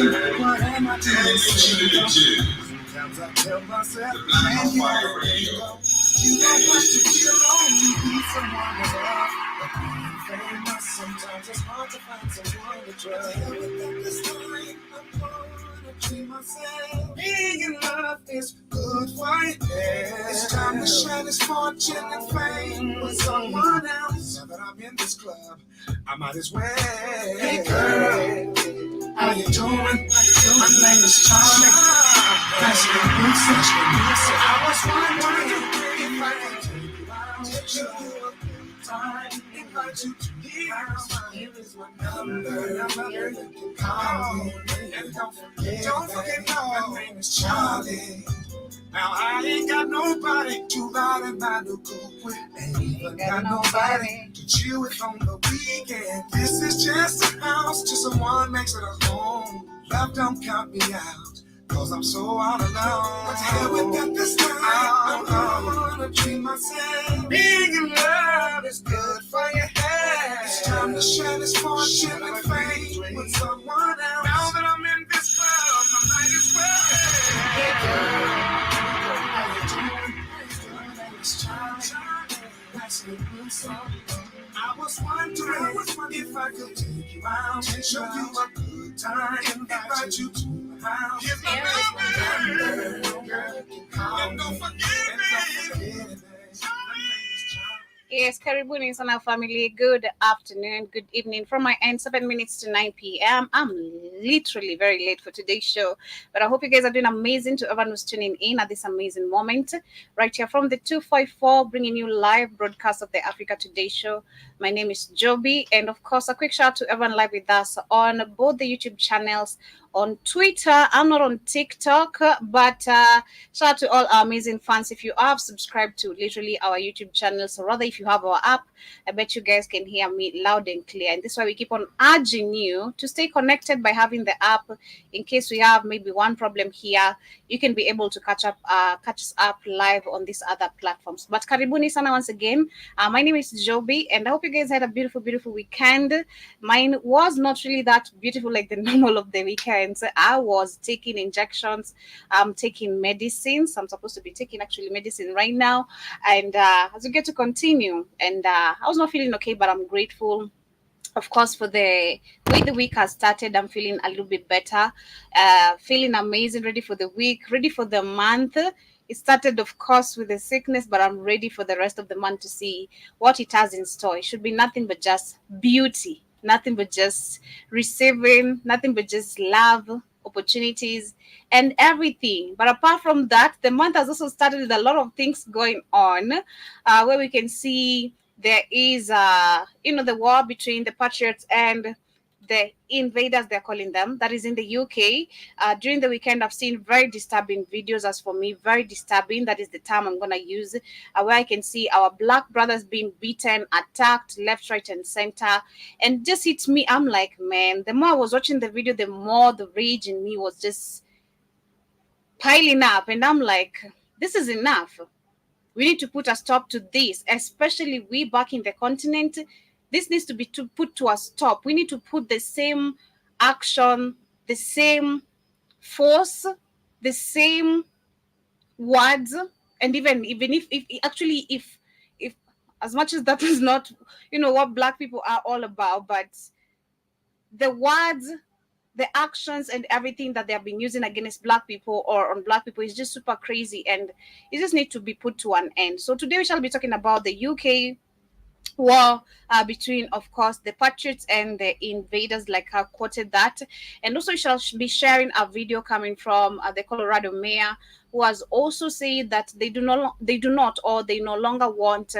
question, what am I doing? Sometimes I tell myself, man, you already know. You don't have to be alone, you need someone to love. But being famous, sometimes it's hard to find someone to trust. At this time, I'm gonna treat myself. Being in love is good for your head. It's time to share this fortune and fame with someone else. Now that I'm in this club, I might as well. Hey girl, how you doing? My name is Charlie. Nice to meet you. I was wondering if I could take you out, take you a good time, invite you to the house. Here is my number. You can call me. And don't forget, my name is Charlie. Now I ain't got nobody to ride in my new coupe with. Ain't even got nobody to chill with on the weekend. This is just a house till someone makes it a home. Love don't count me out, cause I'm so all alone. But hell with that this time, I'm gonna treat myself. Being in love is good for your head. It's time to share this fortune and fame with someone else. Now that I'm in this club, I might as well. Hey girl. I was wondering if I could take you out, show you a good time, invite you to the house. Here's my number, girl, and don't forget me. Yes, Karibuni sana family. Good afternoon, good evening. From my end, 7 minutes to 9 p.m. I'm literally very late for today's show, but I hope you guys are doing amazing. To everyone who's tuning in at this amazing moment, right here from the 254, bringing you live broadcast of the Africa Today show. My name is Joby, and of course, a quick shout out to everyone live with us on both the YouTube channels, on Twitter. I'm not on TikTok, but shout out to all our amazing fans. If you have subscribed to literally our YouTube channels, or rather if you have our app, I bet you guys can hear me loud and clear. And this is why we keep on urging you to stay connected by having the app. In case we have maybe one problem here, you can be able to catch us up live on these other platforms. But karibuni sana once again. My name is Joby, and I hope you guys had a beautiful weekend. Mine was not really that beautiful like the normal of the weekend. I was taking injections, I'm taking medicines. I'm supposed to be taking actually medicine right now, and as we get to continue, and I was not feeling okay, but I'm grateful, of course, for the way the week has started. I'm feeling a little bit better, feeling amazing, ready for the week, ready for the month. It started, of course, with the sickness, but I'm ready for the rest of the month to see what it has in store. It should be nothing but just beauty, nothing but just receiving, nothing but just love, opportunities, and everything. But apart from that, the month has also started with a lot of things going on, where we can see there is, the war between the Patriots and the Invaders, they're calling them, that is in the UK. During the weekend, I've seen very disturbing videos. As for me, very disturbing. That is the term I'm going to use, where I can see our black brothers being beaten, attacked left, right, and center. And just hits me. I'm like, man, the more I was watching the video, the more the rage in me was just piling up. And I'm like, this is enough. We need to put a stop to this, especially we back in the continent. This needs to be put to a stop. We need to put the same action, the same force, the same words, and even if as much as that is not, what Black people are all about, but the words, the actions, and everything that they have been using against Black people or on Black people is just super crazy, and it just needs to be put to an end. So today we shall be talking about the UK war between, of course, the Patriots and the Invaders, like I quoted that. And also we shall be sharing a video coming from the Colorado mayor, who has also said that they do not or they no longer want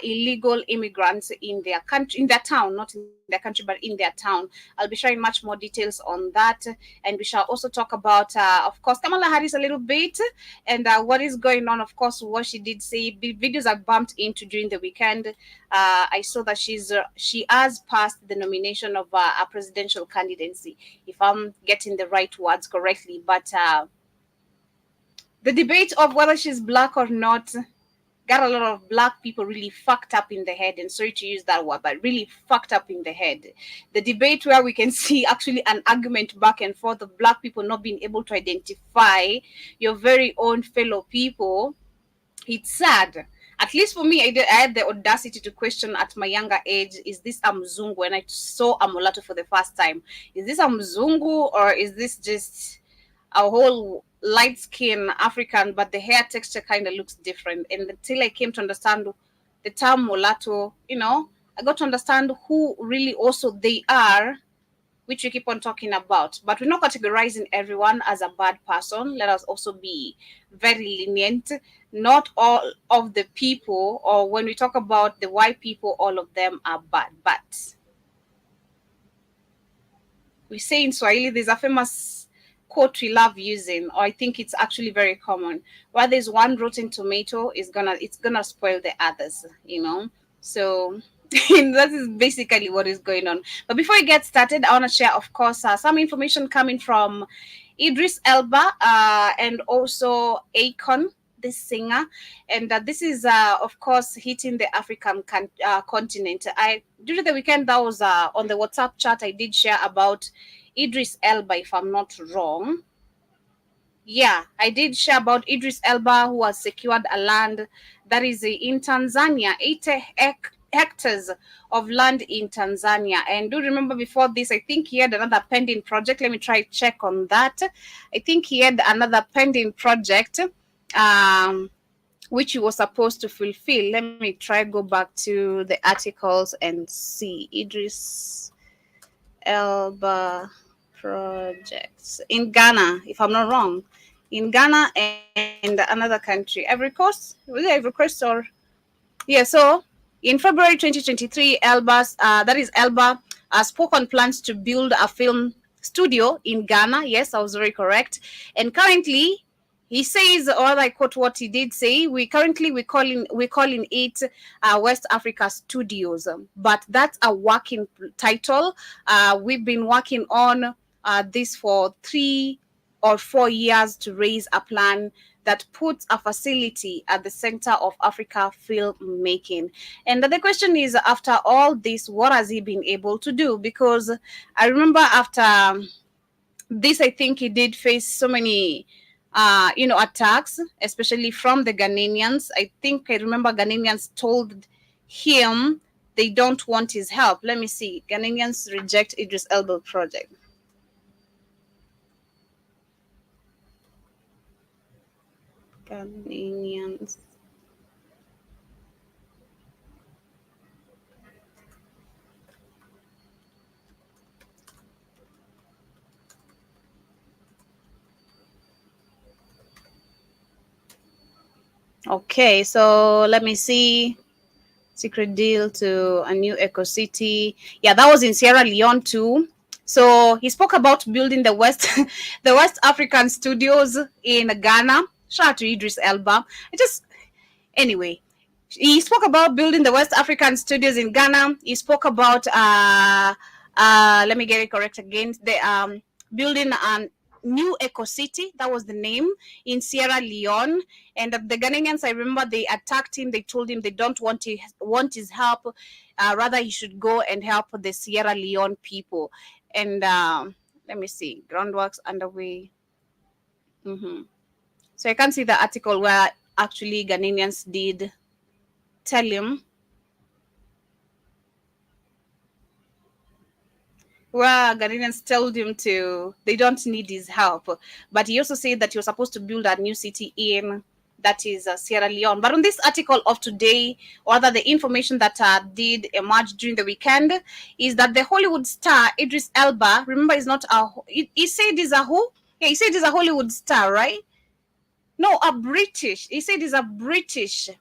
illegal immigrants in their country, in their town, not in their country, but in their town. I'll be sharing much more details on that, and we shall also talk about, of course, Kamala Harris a little bit, and what is going on. Of course, what she did say, videos I bumped into during the weekend. I saw that she has passed the nomination of a presidential candidacy, if I'm getting the right words correctly, but the debate of whether she's Black or not, got a lot of black people really fucked up in the head, and sorry to use that word, but really fucked up in the head. The debate where we can see actually an argument back and forth of black people not being able to identify your very own fellow people. It's sad. At least for me, I had the audacity to question at my younger age, is this a Mzungu? When I saw a mulatto for the first time, is this a Mzungu, or is this just a whole light skin African, but the hair texture kind of looks different? And until I came to understand the term mulatto, I got to understand who really also they are, which we keep on talking about. But we're not categorizing everyone as a bad person. Let us also be very lenient. Not all of the people, or when we talk about the white people, all of them are bad. But we say in Swahili, there's a famous quote we love using, or I think it's actually very common. Where there's one rotten tomato, it's gonna spoil the others. So that is basically what is going on. But before I get started, I want to share, of course, some information coming from Idris Elba and also Akon, this singer, and this is, of course, hitting the African continent. I during the weekend that was on the WhatsApp chat, I did share about Idris Elba, if I'm not wrong. Yeah, I did share about Idris Elba, who has secured a land that is in Tanzania, 80 hectares of land in Tanzania. And do remember before this, I think he had another pending project. Let me try check on that. I think he had another pending project, which he was supposed to fulfill. Let me try go back to the articles and see. Idris Elba projects in Ghana, if I'm not wrong. In Ghana and another country, Ivory Coast. Was it Ivory Coast or? Yeah. So in February 2023, that is Elba, spoke on plans to build a film studio in Ghana. Yes, I was very correct. And currently, he says, or I quote what he did say, we calling it West Africa Studios, but that's a working title. We've been working on this for 3 or 4 years to raise a plan that puts a facility at the center of Africa filmmaking. And the question is, after all this, what has he been able to do? Because I remember after this, I think he did face so many attacks, especially from the Ghanaians. I think I remember Ghanaians told him they don't want his help. Let me see. Ghanaians reject Idris Elba project. Ghanaians. Okay, so let me see. Secret deal to a new eco city. Yeah, that was in Sierra Leone too. So he spoke about building the the West African studios in Ghana. Shout out to Idris Elba. Anyway, he spoke about building the West African studios in Ghana. He spoke about let me get it correct again. The building a new eco city, that was the name, in Sierra Leone. And the Ghanaians, I remember, they attacked him. They told him they don't want his help. Rather, he should go and help the Sierra Leone people. And let me see, groundworks underway. So I can see the article where actually Ghanaians did tell him, where Ghanaians told him they don't need his help. But he also said that he was supposed to build a new city in, that is Sierra Leone. But on this article of today, or rather the information that did emerge during the weekend, is that the Hollywood star Idris Elba, remember, is not he said he's a who? Yeah, he said he's a Hollywood star, right? No, a British. He said he's a British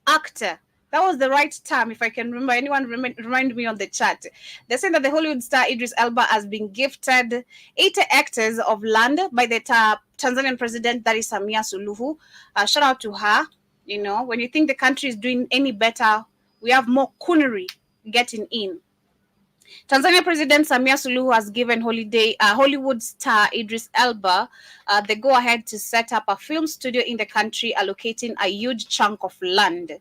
actor. That was the right term, if I can remember. Anyone remind me on the chat. They're saying that the Hollywood star Idris Elba has been gifted 80 hectares of land by the Tanzanian president, that is Samia Suluhu. Shout out to her. When you think the country is doing any better, we have more coonery getting in. Tanzania President Samia Suluhu has given Hollywood star Idris Elba the go-ahead to set up a film studio in the country, allocating a huge chunk of land.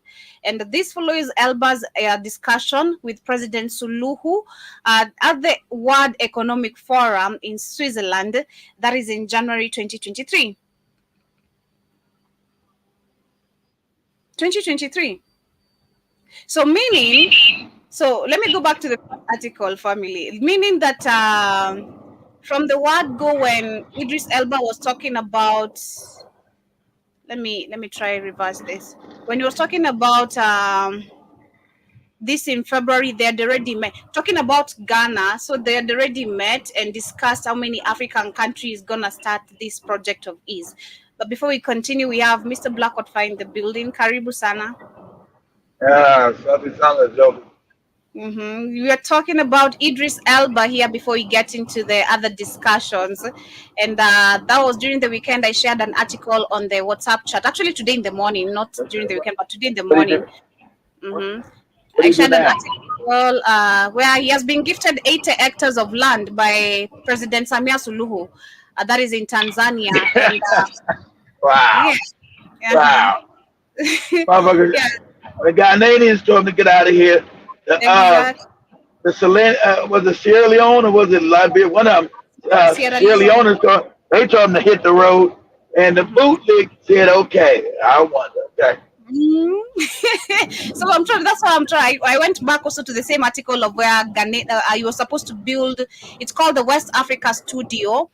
And this follows Elba's discussion with President Suluhu at the World Economic Forum in Switzerland, that is in January 2023. 2023. So meaning, so let me go back to the article, family. Meaning that from the word go, when Idris Elba was talking about, let me try reverse this. When he was talking about this in February, they had already met, talking about Ghana. So they had already met and discussed how many African countries gonna start this project of ease. But before we continue, we have Mr. Blackwood in the building. Karibu sana. We are talking about Idris Elba here before we get into the other discussions. And that was during the weekend. I shared an article on the WhatsApp chat. Actually, today in the morning, not during the weekend, but today in the morning. I shared an article where he has been gifted 80 hectares of land by President Samia Suluhu. That is in Tanzania. And, wow. Yeah. Wow. Yeah. The Ghanaians told him to get out of here. The was it Sierra Leone or was it Liberia? One of them, Sierra Leone, they told him to hit the road, and the bootleg said, "Okay, I wonder." Okay. So I'm trying. That's why I'm trying. I went back also to the same article of where Ghana, you were supposed to build. It's called the West Africa Studio.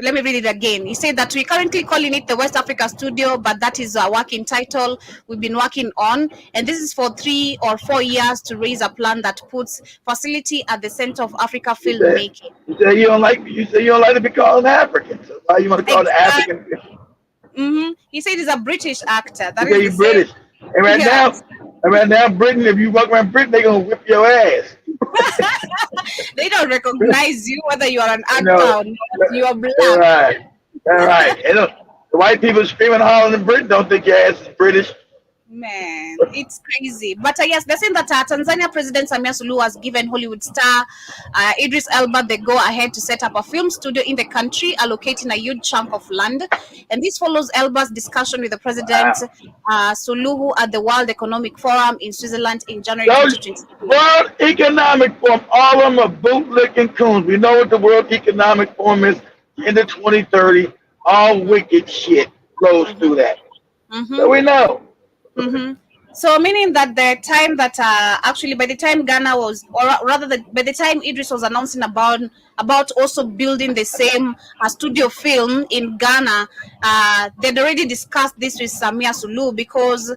Let me read it again. He said that we're currently calling it the West Africa Studio, but that is a working title we've been working on. And this is for 3 or 4 years to raise a plan that puts facility at the center of Africa filmmaking. You say you don't like to be called an African. So why you want to call the African? He said he's a British actor. That is British. And right now, Britain, if you walk around Britain, they're going to whip your ass. They don't recognize you whether you are an actor or not. You are black. That's right. And the white people screaming, hollering in Britain don't think your ass is British. Man, it's crazy. But yes, they're saying that Tanzania President Samia Suluhu has given Hollywood star Idris Elba the go-ahead to set up a film studio in the country, allocating a huge chunk of land. And this follows Elba's discussion with the President Suluhu at the World Economic Forum in Switzerland in January 2020. World Economic Forum, all of them are bootlicking coons. We know what the World Economic Forum is in the 2030. All wicked shit flows through that. So we know. So meaning that the time that actually by the time Ghana was, or rather by the time Idris was announcing about also building the same studio film in Ghana, they'd already discussed this with Samia Suluhu, because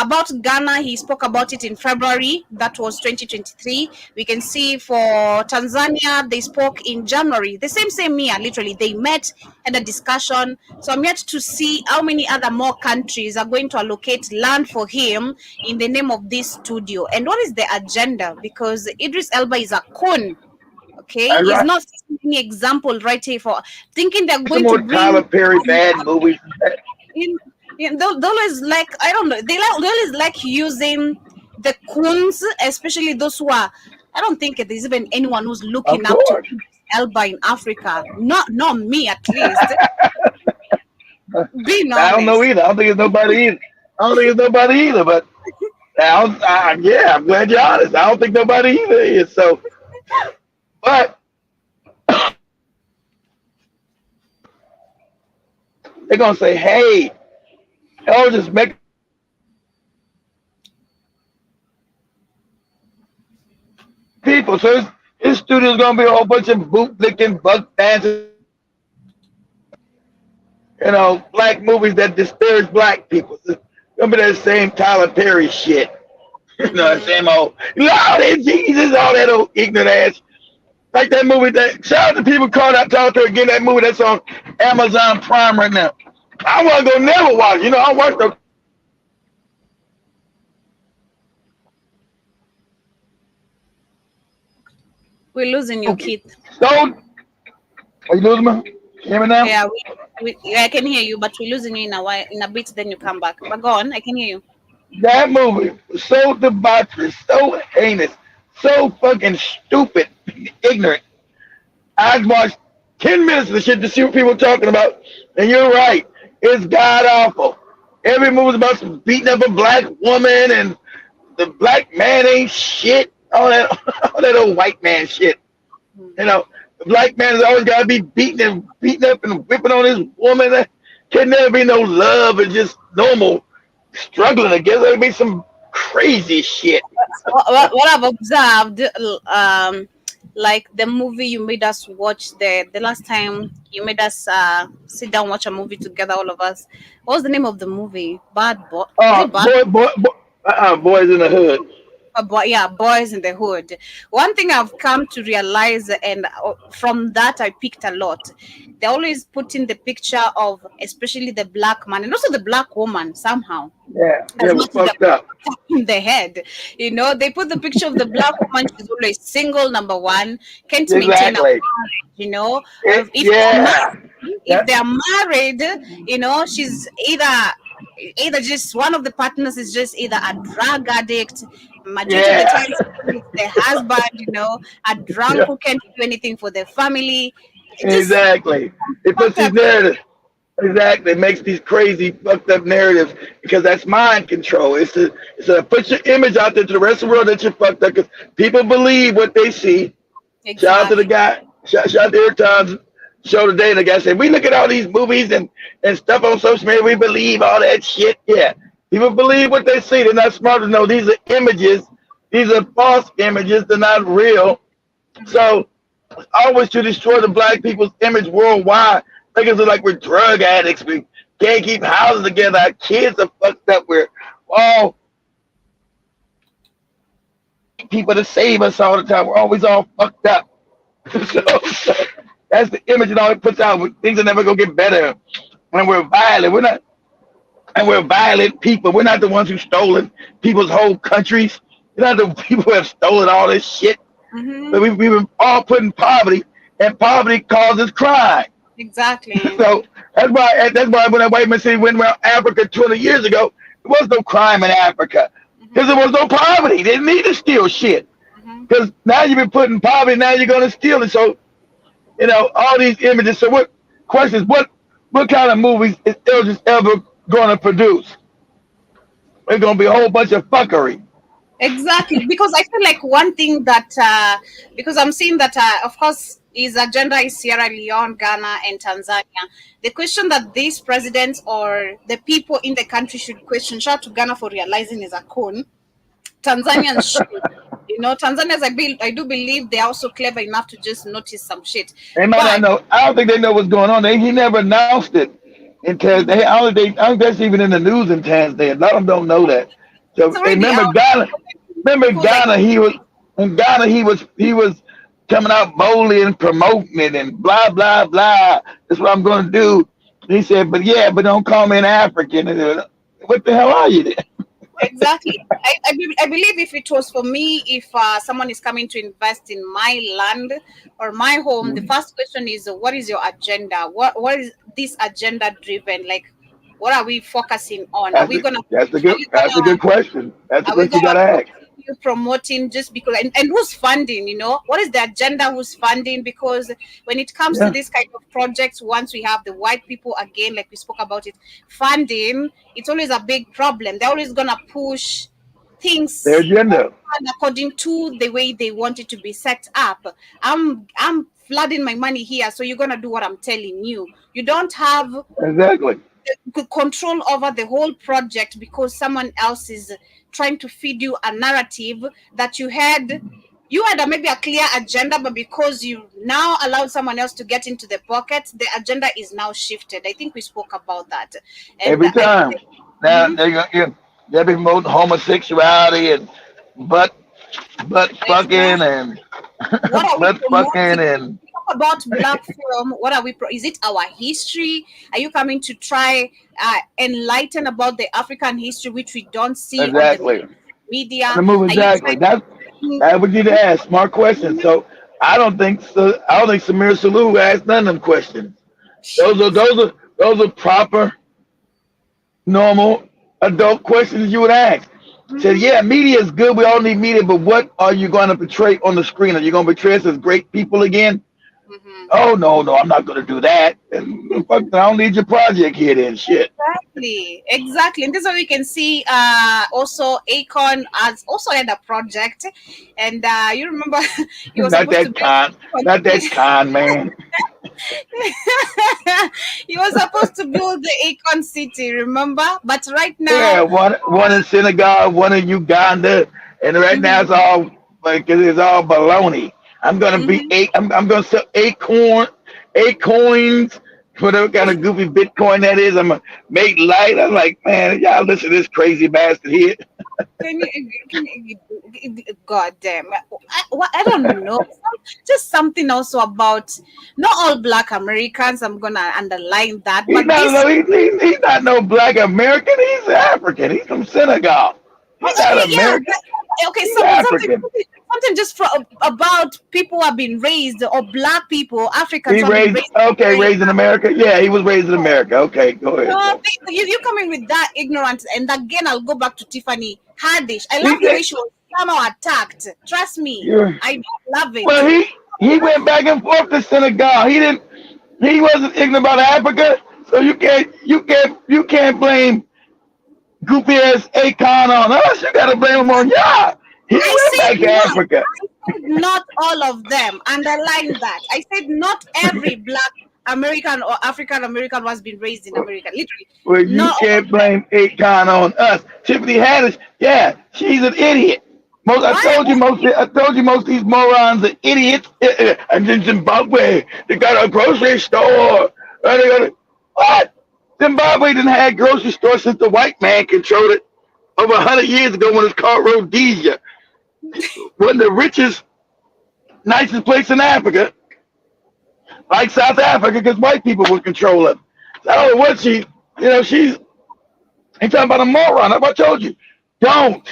about Ghana, he spoke about it in February. That was 2023. We can see for Tanzania, they spoke in January. The same year, literally. They met, had a discussion. So I'm yet to see how many other more countries are going to allocate land for him in the name of this studio. And what is the agenda? Because Idris Elba is a coon. Okay, he's not any example right here for thinking they're going to bring Tyler Perry bad movies. They always like, I don't know, they always like using the coons, especially those who are, I don't think there's even anyone who's looking up to Elba in Africa. Not me, at least. Being honest. I don't know either. I don't think it's nobody either. But yeah, I'm glad you're honest. I don't think nobody either is. So, but they're gonna say, hey, I'll just make people. So this studio's gonna be a whole bunch of bootlicking, buck dancing, black movies that disparage black people. It's gonna be that same Tyler Perry shit. Same old Lord Jesus, all that old ignorant ass. Like that movie that shout out to people calling out Tyler Perry again, that movie that's on Amazon Prime right now. I want to go never watch. I watched the. We're losing you, Keith. So, are you losing me? Can you hear me now? Yeah, I can hear you, but we're losing you in a bit. Then you come back. But go on, I can hear you. That movie was so debaucherous, so heinous, so fucking stupid, ignorant. I watched 10 minutes of the shit to see what people are talking about, and you're right. It's god awful. Every movie's about some beating up a black woman and the black man ain't shit. All that, all that old white man shit. You know, the black man has always got to be beating up and whipping on his woman. There can never be no love and just normal struggling together. There'll be some crazy shit. What I've observed, like the movie you made us watch the last time you made us sit down watch a movie together, all of us. What was the name of the movie? Bad Boy. Is it Bad? Boys in the hood. But yeah, Boys in the Hood. One thing I've come to realize, and from that I picked a lot. They always put in the picture of, especially the black man and also the black woman somehow. Yeah, As it was much as fucked up. in the head, they put the picture of the black woman. She's always single, number one, can't maintain a Exactly. marriage. If they're Yeah. married, if they're married, she's either just one of the partners is just either a drug addict. Majority of the Yeah. time, it's the husband, a drunk Yeah. who can't do anything for their family. It just Exactly. It puts fucked these up. narratives. Exactly. It makes these crazy fucked up narratives because that's mind control. It's to put your image out there to the rest of the world that you're fucked up because people believe what they see. Shout out to the Exactly. guy. Shout out to Airtime's show today. The guy said, we look at all these movies and stuff on social media. We believe all that shit. Yeah. People believe what they see. They're not smart to know these are images. These are false images. They're not real. So always to destroy the black people's image worldwide. Make us look like we're drug addicts. We can't keep houses together. Our kids are fucked up. We're all people to save us all the time. We're always all fucked up. So that's the image it always puts out. Things are never gonna get better when we're violent. We're violent people. We're not the ones who stolen people's whole countries. We're not the people who have stolen all this shit. Hmm. But we've been all put in poverty, and poverty causes crime. Exactly. So that's why when that white man said he went around Africa 20 years ago, there was no crime in Africa because there was no poverty. They didn't need to steal shit. Hmm. Because now you've been put in poverty, now you're gonna steal it. So all these images. So what kind of movies is Eldridge ever gonna produce? It's gonna be a whole bunch of fuckery. Exactly, because I feel like one thing that because I'm seeing that of course his agenda is Sierra Leone, Ghana, and Tanzania. The question that these presidents or the people in the country should question, shout out to Ghana for realizing is a con. Tanzanians should. Tanzanians, I do believe they're also clever enough to just notice some shit. They might not But know. I don't think they know what's going on. He never announced it in Tanzania. I think that's even in the news in Tanzania. A lot of them don't know that. it's So already remember out. Ghana. Remember People like, Ghana. He was coming out boldly and promoting it and blah blah blah. That's what I'm going to do. He said, but don't call me an African. And what the hell are you then? exactly. I believe if it was for me, if someone is coming to invest in my land or my home, the first question is, what is your agenda? What is this agenda driven? Like, what are we focusing on? Are That's we a gonna that's a are good we that's a gonna good question. That's a are we question you gonna gotta ask. continue promoting just because and who's funding? What is the agenda? Who's funding? Because when it comes to Yeah, this kind of projects, once we have the white people again, like we spoke about it, funding, it's always a big problem. They're always gonna push their things agenda. according to the way they want it to be set up. I'm flooding my money here, so you're gonna do what I'm telling you. You don't have Exactly. control over the whole project because someone else is trying to feed you a narrative that you had maybe a clear agenda, but because you now allowed someone else to get into the pocket, the agenda is now shifted. I think we spoke about that. And Every time. Now Mhm. they're promoting homosexuality and butt butt fucking Exactly. and What are we butt fucking promoting? and We talk about black film. What are we? Is it our history? Are you coming to try enlighten about the African history, which we don't see on the exactly. media? The move Are you exactly. trying That would you to ask smart questions. So I don't think so. I don't think Samir Sulu asked none of them questions. Those are Jeez. those are those are proper, normal adult questions you would ask. Said, Mm-hmm. yeah, media is good. We all need media, but what are you going to portray on the screen? Are you going to portray us as great people again? Mm-hmm. Oh no, no, I'm not going to do that. And, fuck, I don't need your project here, then. Shit. Exactly, exactly. And this is where we can see also Akon has also had a project, and you remember he was Not supposed to that con, not build that con, man. he was supposed to build the Akon city, remember? But right Yeah, now, one in Senegal, one in Uganda, and right now mhm, it's all like it's all baloney. I'm gonna be mhm. eight. I'm gonna sell eight coins, whatever kind of goofy Bitcoin that is. I'm gonna make light. I'm like, man, y'all listen to this crazy bastard here. God damn, I don't know. Just something also about not all Black Americans. I'm gonna underline that, He's but not this. no he's not no black American. He's African. He's from Senegal. He's Oh, not okay, yeah. American. Okay, He's something, African. something just about people who have been raised, or Black people, Africans He who have been raised raised in okay, America. raised in America. Yeah, he was raised in America. Okay, go ahead, No, though. you come in with that ignorance, and again, I'll go back to Tiffany Haddish. I He love the did. way she was somehow attacked. Trust me, You're, I don't love it. well, he went back and forth to Senegal. He didn't. He wasn't ignorant about Africa. So you can't blame goofy ass Akon on us. You got to blame him on y'all. He I went said back to not. Africa. I said not all of them. Underline that. I said not every Black American or African American was been raised in America. Literally, Well, you not all of can't them. blame Akon on us. Tiffany Haddish, yeah, she's an idiot. Most I Why? told you most I told you most of these morons are idiots. And in Zimbabwe, they got a grocery store. They got what? Zimbabwe didn't have a grocery store since the white man controlled it over 100 years ago when it's called Rhodesia. One of the richest, nicest place in Africa, like South Africa, because white people would control it. So I don't know what she's ain't talking about a moron. Like I told you, don't.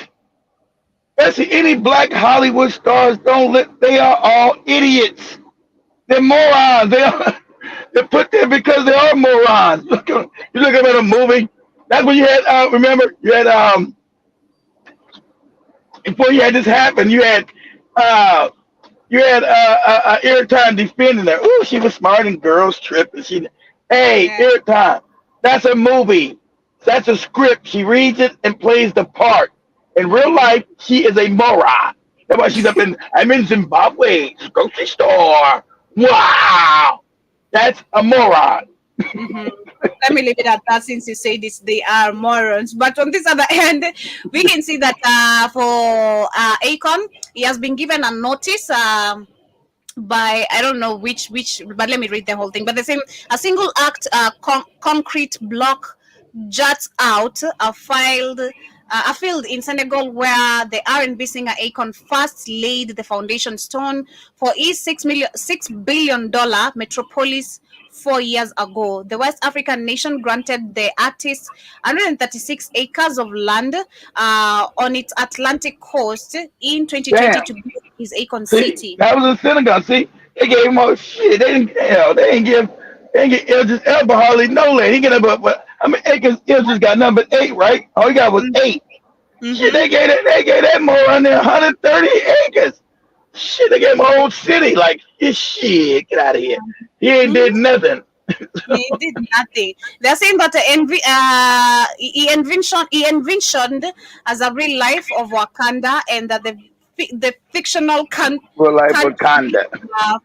Especially any black Hollywood stars, don't let. They are all idiots. They're morons. They're put there because they are morons. You look at a movie. That's when you had. Remember, you had before you had this happen. Uh, you had Airtime defending her. Ooh, she was smart in Girls Trip, and hey, Yeah. Airtime. That's a movie. That's a script. She reads it and plays the part. In real Mhm. life, she is a moron. That's why she's I'm in Zimbabwe, grocery store. Wow. That's a moron. Mhm. Let me leave it at that, since you say this, they are morons. But on this other end, we can see that for Akon, he has been given a notice. By I don't know which, but let me read the whole thing. But the same, a single act concrete block juts out a field in Senegal where the R&B singer Akon first laid the foundation stone for his $6 billion metropolis 4 years ago. The West African nation granted the artist 136 acres of land on its Atlantic coast in 2020 Damn. to build his Akon See, city. that was in Senegal. See, they gave him all shit. They didn't give Idris Elba hardly no land. He get up, but I mean, Akers Idris got number 8, right? All he got was 8. Shit, Mm-hmm. they gave that moron there 130 acres. Shit, they gave him a whole city. Like, shit, get out of here. He ain't did nothing. He did nothing. They're saying that he envisioned as a real life of Wakanda, and that the fictional For like country Wakanda.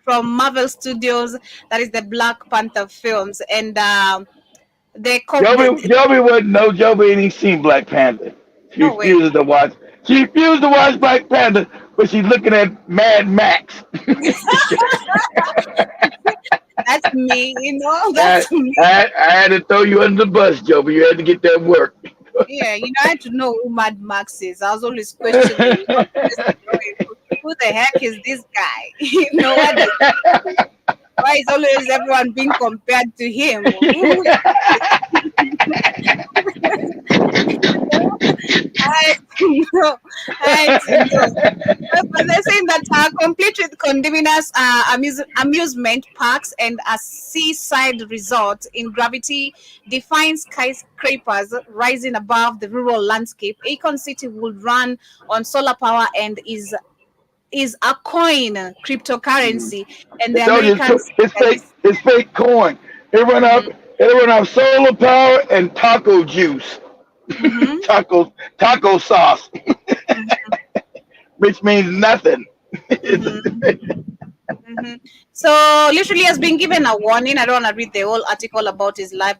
from Marvel Studios, that is the Black Panther films, and Joby wouldn't know. Joby ain't even seen Black Panther. She no way. refuses to watch. She refused to watch Black Panther, but she's looking at Mad Max. That's me, I, that's me. I had to throw you under the bus, Joby. You had to get that work. Yeah, I had to know who Mad Max is. I was always questioning, who the heck is this guy? What is, why is always everyone being compared to him? Who is, I know. I know. But they're saying that complete with condominiums, amusement parks, and a seaside resort in gravity-defying skyscrapers rising above the rural landscape, Akon City would run on solar power and is a coin cryptocurrency, and I the told you Americans. it's fake corn. It run off solar power and taco juice, Mm-hmm. taco sauce, which means nothing. Mm-hmm. Mm-hmm. So literally has been given a warning. I don't want to read the whole article about his life.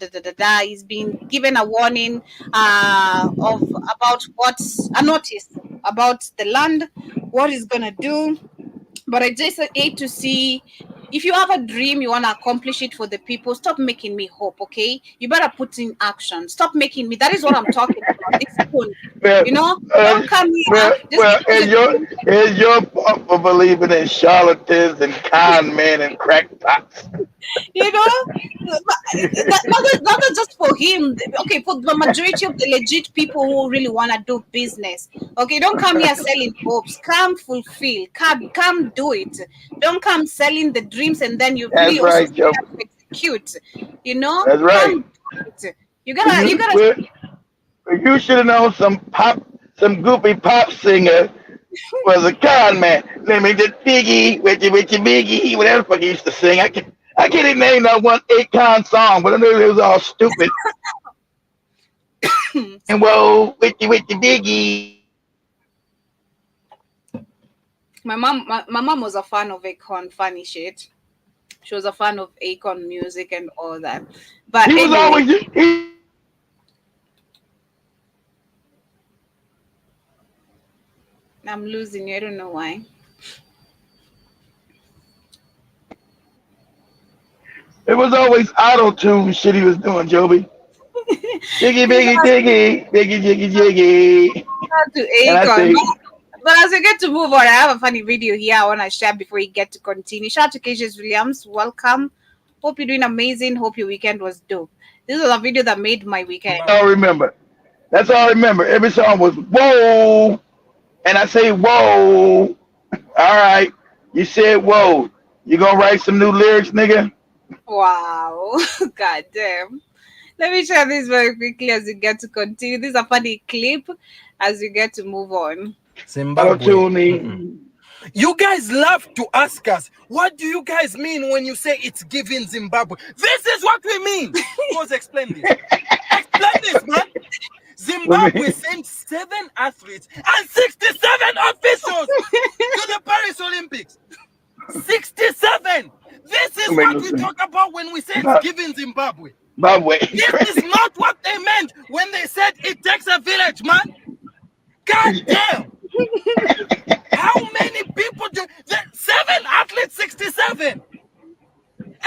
He's been given a warning of about what's a notice about the land, what he's gonna do. But I just hate to see, if you have a dream, you want to accomplish it for the people, stop making me hope, okay? You better put in action. Stop making me, that is what I'm talking about. This phone, Well, don't come here just well, because is your fault for believing in charlatans and con men and crackpots. you know, not just for him, okay, for the majority of the legit people who really want to do business. Okay, don't come here selling hopes. Come fulfill. Come do it. Don't come selling the dreams and then you That's really also right, Joe. have to execute. That's right. Come do it. You gotta. You should have known some goofy pop singer was a con man. Let me just biggie, with you biggie, whatever the fuck he used to sing. I can't even name that one Akon song, but I knew it was all stupid. And whoa, with you biggie. My mom was a fan of Akon, funny shit. She was a fan of Akon music and all that. But He was anyway, always I'm losing you. I don't know why. it was always auto tune shit he was doing, Joby. Jiggy biggy diggy, biggy jiggy jiggy. To And I Akon. say, But as we get to move on, I have a funny video here I want to share before we get to continue. Shout out to KJ's Williams. Welcome. Hope you're doing amazing. Hope your weekend was dope. This was a video that made my weekend. I remember. That's all I remember. Every song was whoa. And I say whoa. All right. You said whoa. You gonna write some new lyrics, nigga? Wow. God damn. Let me share this very quickly as we get to continue. This is a funny clip as we get to move on. Zimbabwe. You guys love to ask us, what do you guys mean when you say it's giving Zimbabwe? This is what we mean. Let's explain this. Explain this, man. Zimbabwe sent 7 athletes and 67 officials to the Paris Olympics. 67. This is what we talk about when we say it's giving Zimbabwe. This is not what they meant when they said it takes a village, man. God damn. How many people do that? 7 athletes, 67.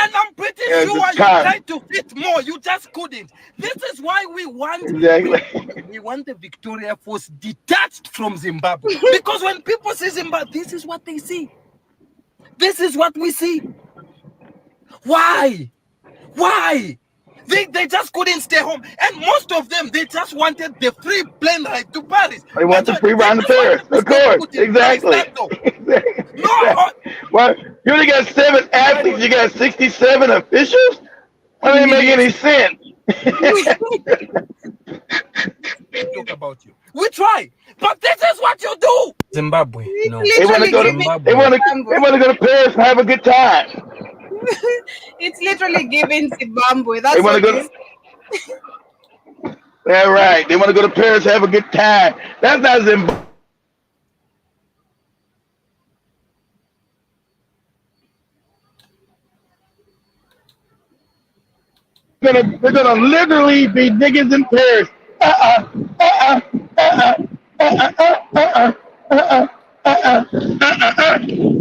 And I'm pretty sure you tried to fit more. You just couldn't. This is why we want we want the Victoria Force detached from Zimbabwe. Because when people see Zimbabwe, this is what they see. This is what we see. Why? Why? They just couldn't stay home. And most of them, they just wanted the free plane ride to Paris. They want the free ride to Paris. Of course. Exactly. No. Well, you only got 7 athletes. You got 67 officials? That doesn't make any sense. Talk about you. We try. But this is what you do. Zimbabwe. No. They want to go to Zimbabwe. They want to go to Paris and have a good time. It's literally giving Zimbabwe. That's what it is. All right. They want to go to Paris and have a good time. That's not Zimbabwe. They're gonna literally be niggas in Paris.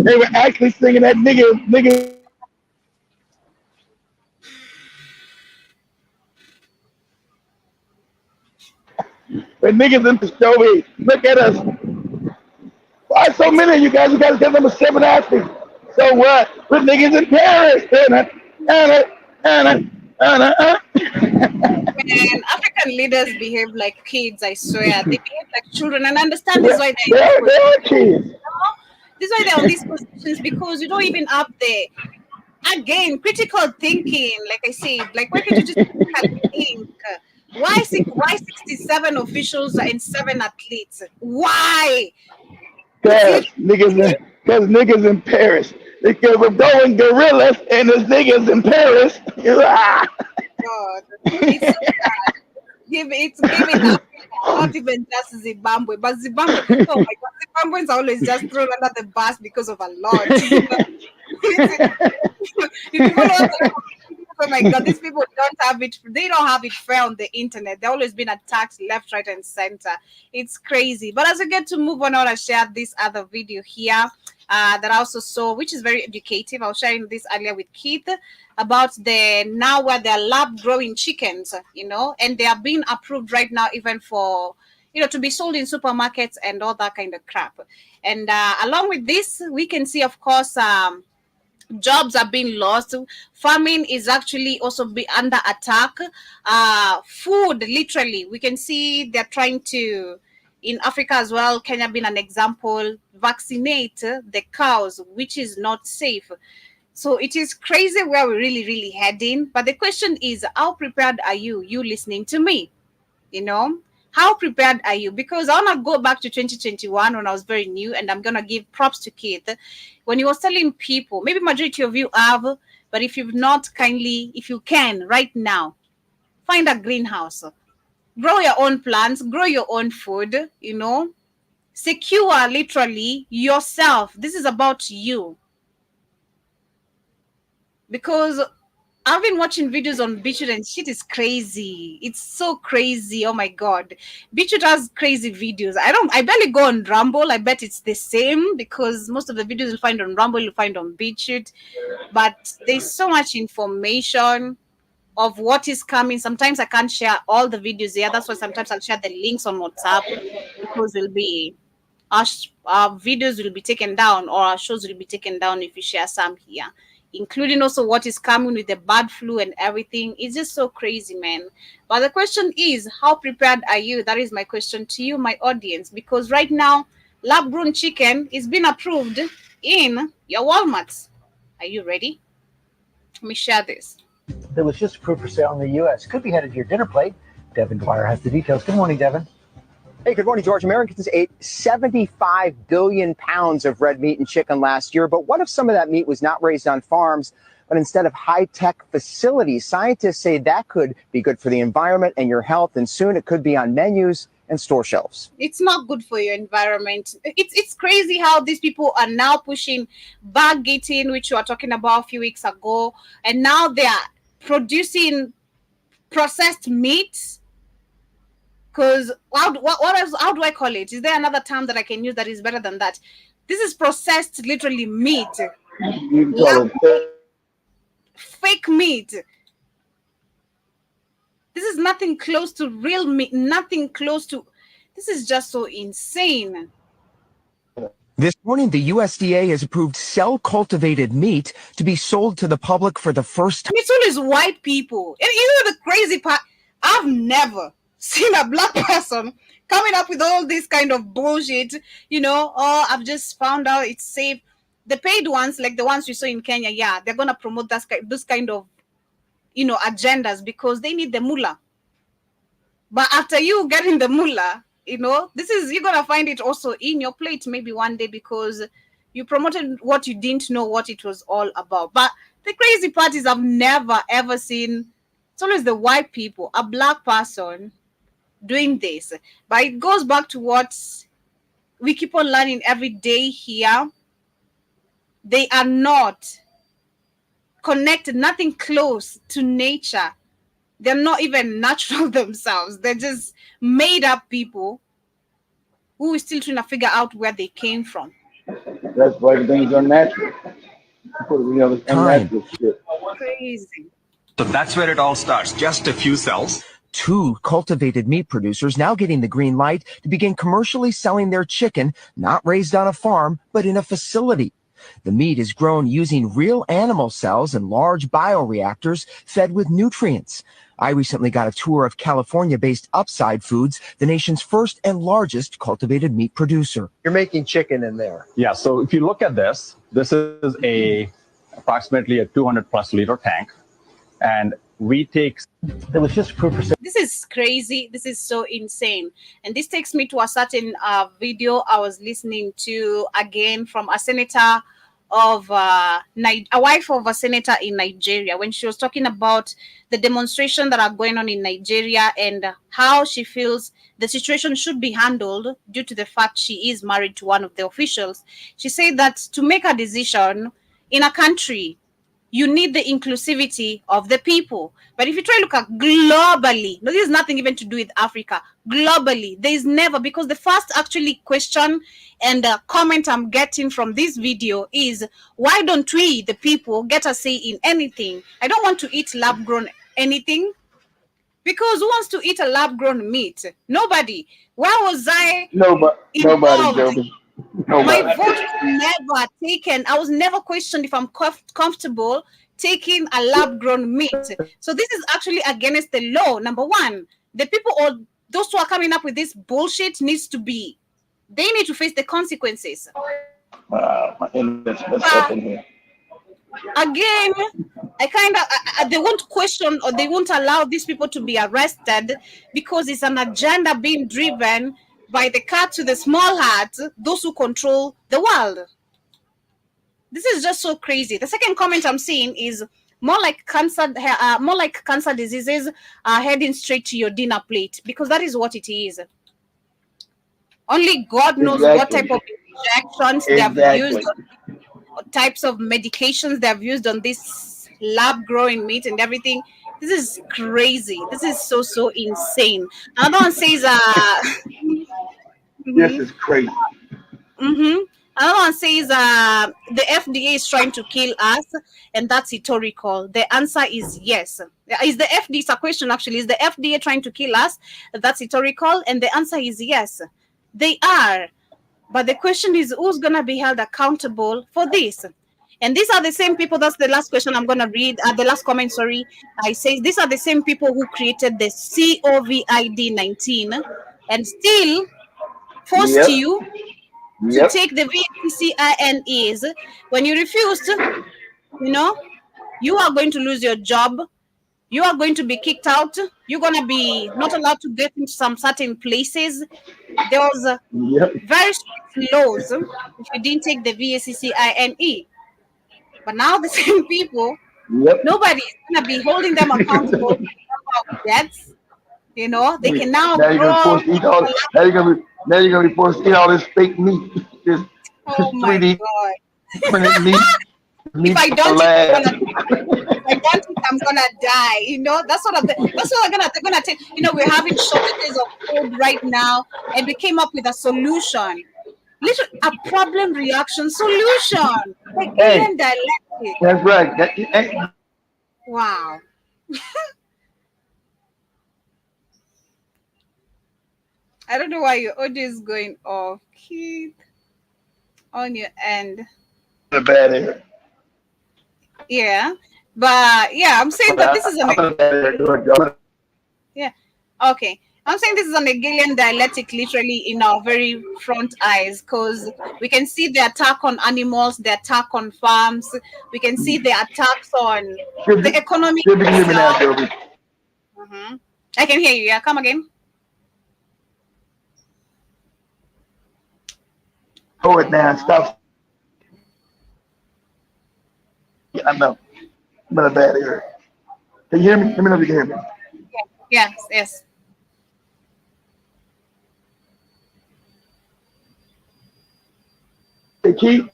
They were actually singing that nigga. The niggas in the show. Look at us. Why so many of you guys? You guys got number 7 athletes. So what? We're niggas in Paris. And African leaders behave like kids, I swear. They behave like children, and I understand this is why They're kids. this is why they're on these positions, because you don't even up there. Again, critical thinking, like I said, like why can't you just think? Why 67 officials and 7 athletes? Why? Because niggas in Paris. Because we're going gorillas and there's niggas in Paris. God, it's so bad. It's giving Africa, not even just Zimbabwe, but Zimbabwe. Oh my God, Zimbabweans are always just thrown under the bus because of a lot. Oh my God, these people don't have it. They don't have it fair on the internet. They've always been attacked left, right, and center. It's crazy. But as we get to move on, I shared this other video here that I also saw, which is very educative. I was sharing this earlier with Keith about now where they're lab growing chickens, and they are being approved right now, even for to be sold in supermarkets and all that kind of crap. And along with this, we can see, of course, jobs are being lost. Farming is actually also under attack. Food, literally, we can see they're trying to, in Africa as well, Kenya being an example, vaccinate the cows, which is not safe. So it is crazy where we're really, really heading. But the question is, how prepared are you listening to me? How prepared are you? Because I want to go back to 2021 when I was very new, and I'm going to give props to Keith. When he was telling people, maybe majority of you have, but if you've not, kindly, if you can, right now, find a greenhouse. Grow your own plants, grow your own food, secure literally yourself. This is about you. Because I've been watching videos on Beachwood and shit is crazy. It's so crazy. Oh my God. Beachwood has crazy videos. I barely go on Rumble. I bet it's the same, because most of the videos you'll find on Rumble, you'll find on Beachwood. But there's so much information of what is coming. Sometimes I can't share all the videos here. That's why sometimes I'll share the links on WhatsApp, because our videos will be taken down, or our shows will be taken down if you share some here, including also what is coming with the bird flu and everything. It's just so crazy, man. But the question is, how prepared are you? That is my question to you, my audience, because right now, lab-grown chicken is being approved in your Walmarts. Are you ready? Let me share this. That was just approved for sale in the U.S. Could be headed to your dinner plate. Devin Dwyer has the details. Good morning, Devin. Hey, good morning, George. Americans ate 75 billion pounds of red meat and chicken last year. But what if some of that meat was not raised on farms, but instead of high-tech facilities? Scientists say that could be good for the environment and your health, and soon it could be on menus and store shelves. It's not good for your environment. It's crazy how these people are now pushing bag eating, which we were talking about a few weeks ago, and now they are producing processed meat. Because how do I call it? Is there another term that I can use that is better than that? This is processed, literally, meat. Fake meat. This is nothing close to real meat. Nothing close to. This is just so insane. This morning, the USDA has approved cell-cultivated meat to be sold to the public for the first time. It's always white people. And you know the crazy part? I've never seen a black person coming up with all this kind of bullshit, I've just found out it's safe. The paid ones, like the ones we saw in Kenya, yeah, they're going to promote this kind of, agendas, because they need the mullah. But after you getting the mullah, you're going to find it also in your plate maybe one day, because you promoted what you didn't know what it was all about. But the crazy part is I've never, ever seen, it's always the white people, a black person doing this. But it goes back to what we keep on learning every day here. They are not connected, nothing close to nature. They're not even natural themselves. They're just made up people who are still trying to figure out where they came from. That's why everything's unnatural. Unnatural shit. Crazy. So that's where it all starts. Just a few cells. 2 cultivated meat producers now getting the green light to begin commercially selling their chicken, not raised on a farm, but in a facility. The meat is grown using real animal cells and large bioreactors fed with nutrients. I recently got a tour of California-based Upside Foods, the nation's first and largest cultivated meat producer. You're making chicken in there. Yeah, so if you look at this is approximately a 200 plus liter tank, and we take. There was just proof for. This is crazy. This is so insane. And this takes me to a certain video I was listening to, again, from a senator of a wife of a senator in Nigeria, when she was talking about the demonstration that are going on in Nigeria and how she feels the situation should be handled due to the fact she is married to one of the officials. She said that to make a decision in a country, you need the inclusivity of the people. But if you try to look at globally, no, this has nothing even to do with Africa. Globally, there is never, because the first actually question and comment I'm getting from this video is, why don't we, the people, get a say in anything? I don't want to eat lab-grown anything, because who wants to eat a lab-grown meat? Nobody. Where was I? Nobody, Joby. My vote was never taken. I was never questioned if I'm comfortable taking a lab-grown meat. So this is actually against the law. Number one, the people or those who are coming up with this bullshit they need to face the consequences. My internet's messed up in here. Again, they won't question or they won't allow these people to be arrested because it's an agenda being driven by the cat to the small hat, those who control the world. This is just so crazy. The second comment I'm seeing is more like cancer diseases are heading straight to your dinner plate, because that is what it is. Only God knows what type of injections they have used, what types of medications they have used on this lab-growing meat and everything. This is crazy. This is so insane. Another one says, This is crazy. Another one says, the FDA is trying to kill us, and that's rhetorical. The answer is yes. Is the FDA, it's a question actually, is the FDA trying to kill us? That's rhetorical, and the answer is yes. They are. But the question is, who's going to be held accountable for this? And these are the same people, that's the last question I'm going to read, the last comment, sorry. I say, these are the same people who created the COVID-19 and still forced you to take the VCCINEs. When you refused, you are going to lose your job. You are going to be kicked out. You're going to be not allowed to get into some certain places. There was very strict laws if you didn't take the VCCINE. But now the same people, nobody is going to be holding them accountable for the number of deaths. They can now Now you're going to be forced to eat all this fake meat. This oh my 3D God. meat. If I don't eat, I'm gonna die. That's what they're gonna take. We're having shortages of food right now, and we came up with a solution. Literally, a problem reaction solution. Like dialectic. That's right. Wow. I don't know why your audio is going off. Keith, on your end. The bad air. Yeah, but yeah, I'm saying that this is okay. I'm saying this is an Hegelian dialectic, literally in our very front eyes, because we can see the attack on animals, the attack on farms, we can see the attacks on the economy. I can hear you. Yeah, come again. Hold it down. Stop. I'm in a bad area. Can you hear me? Let me know if you can hear me. Yes. Hey, Keith.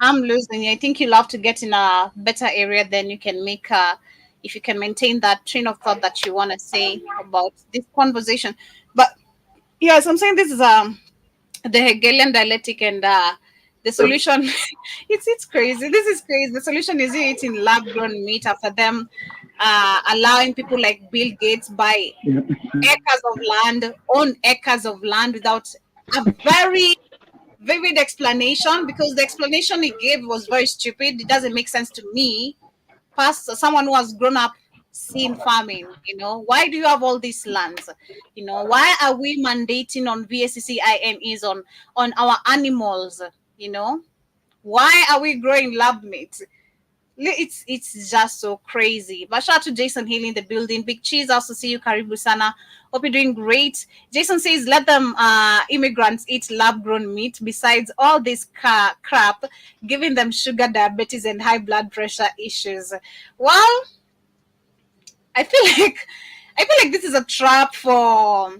I'm losing you. I think you'll have to get in a better area, then you can make if you can maintain that train of thought that you want to say about this conversation. But yes, I'm saying this is the Hegelian dialectic, and The solution, it's crazy. This is crazy. The solution is you eating lab-grown meat after them allowing people like Bill Gates buy acres of land, own acres of land without a very vivid explanation, because the explanation he gave was very stupid. It doesn't make sense to me, past someone who has grown up seeing farming. Why do you have all these lands? Why are we mandating on VSCCINEs on our animals? Why are we growing lab meat? It's just so crazy. But shout out to Jason Hill in the building. Big Cheese, also see you. Karibu Sana. Hope you're doing great. Jason says, let them immigrants eat lab-grown meat. Besides all this crap, giving them sugar, diabetes, and high blood pressure issues. Well, I feel like this is a trap for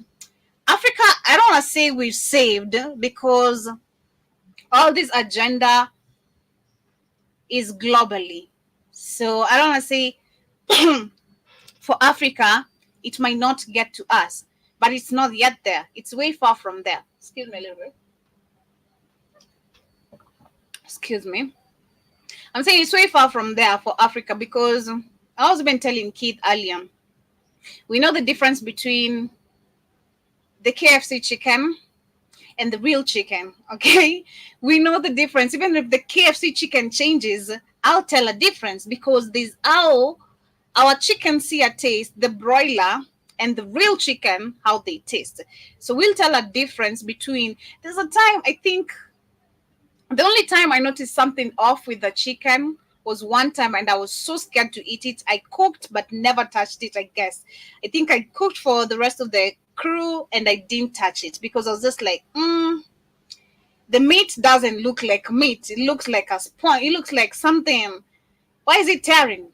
Africa. I don't want to say we've saved, because all this agenda is globally. So I don't want to say for Africa, it might not get to us, but it's not yet there. It's way far from there. Excuse me a little bit. Excuse me. I'm saying it's way far from there for Africa, because I also been telling Keith earlier, we know the difference between the KFC chicken and the real chicken, okay? We know the difference. Even if the KFC chicken changes, I'll tell a difference, because there's how our chicken see a taste, the broiler and the real chicken, how they taste. So we'll tell a difference between, there's a time, I think, the only time I noticed something off with the chicken was one time, and I was so scared to eat it. I cooked but never touched it, I guess. I think I cooked for the rest of the crew and I didn't touch it, because I was just like, the meat doesn't look like meat. It looks like a sponge. It looks like something. Why is it tearing?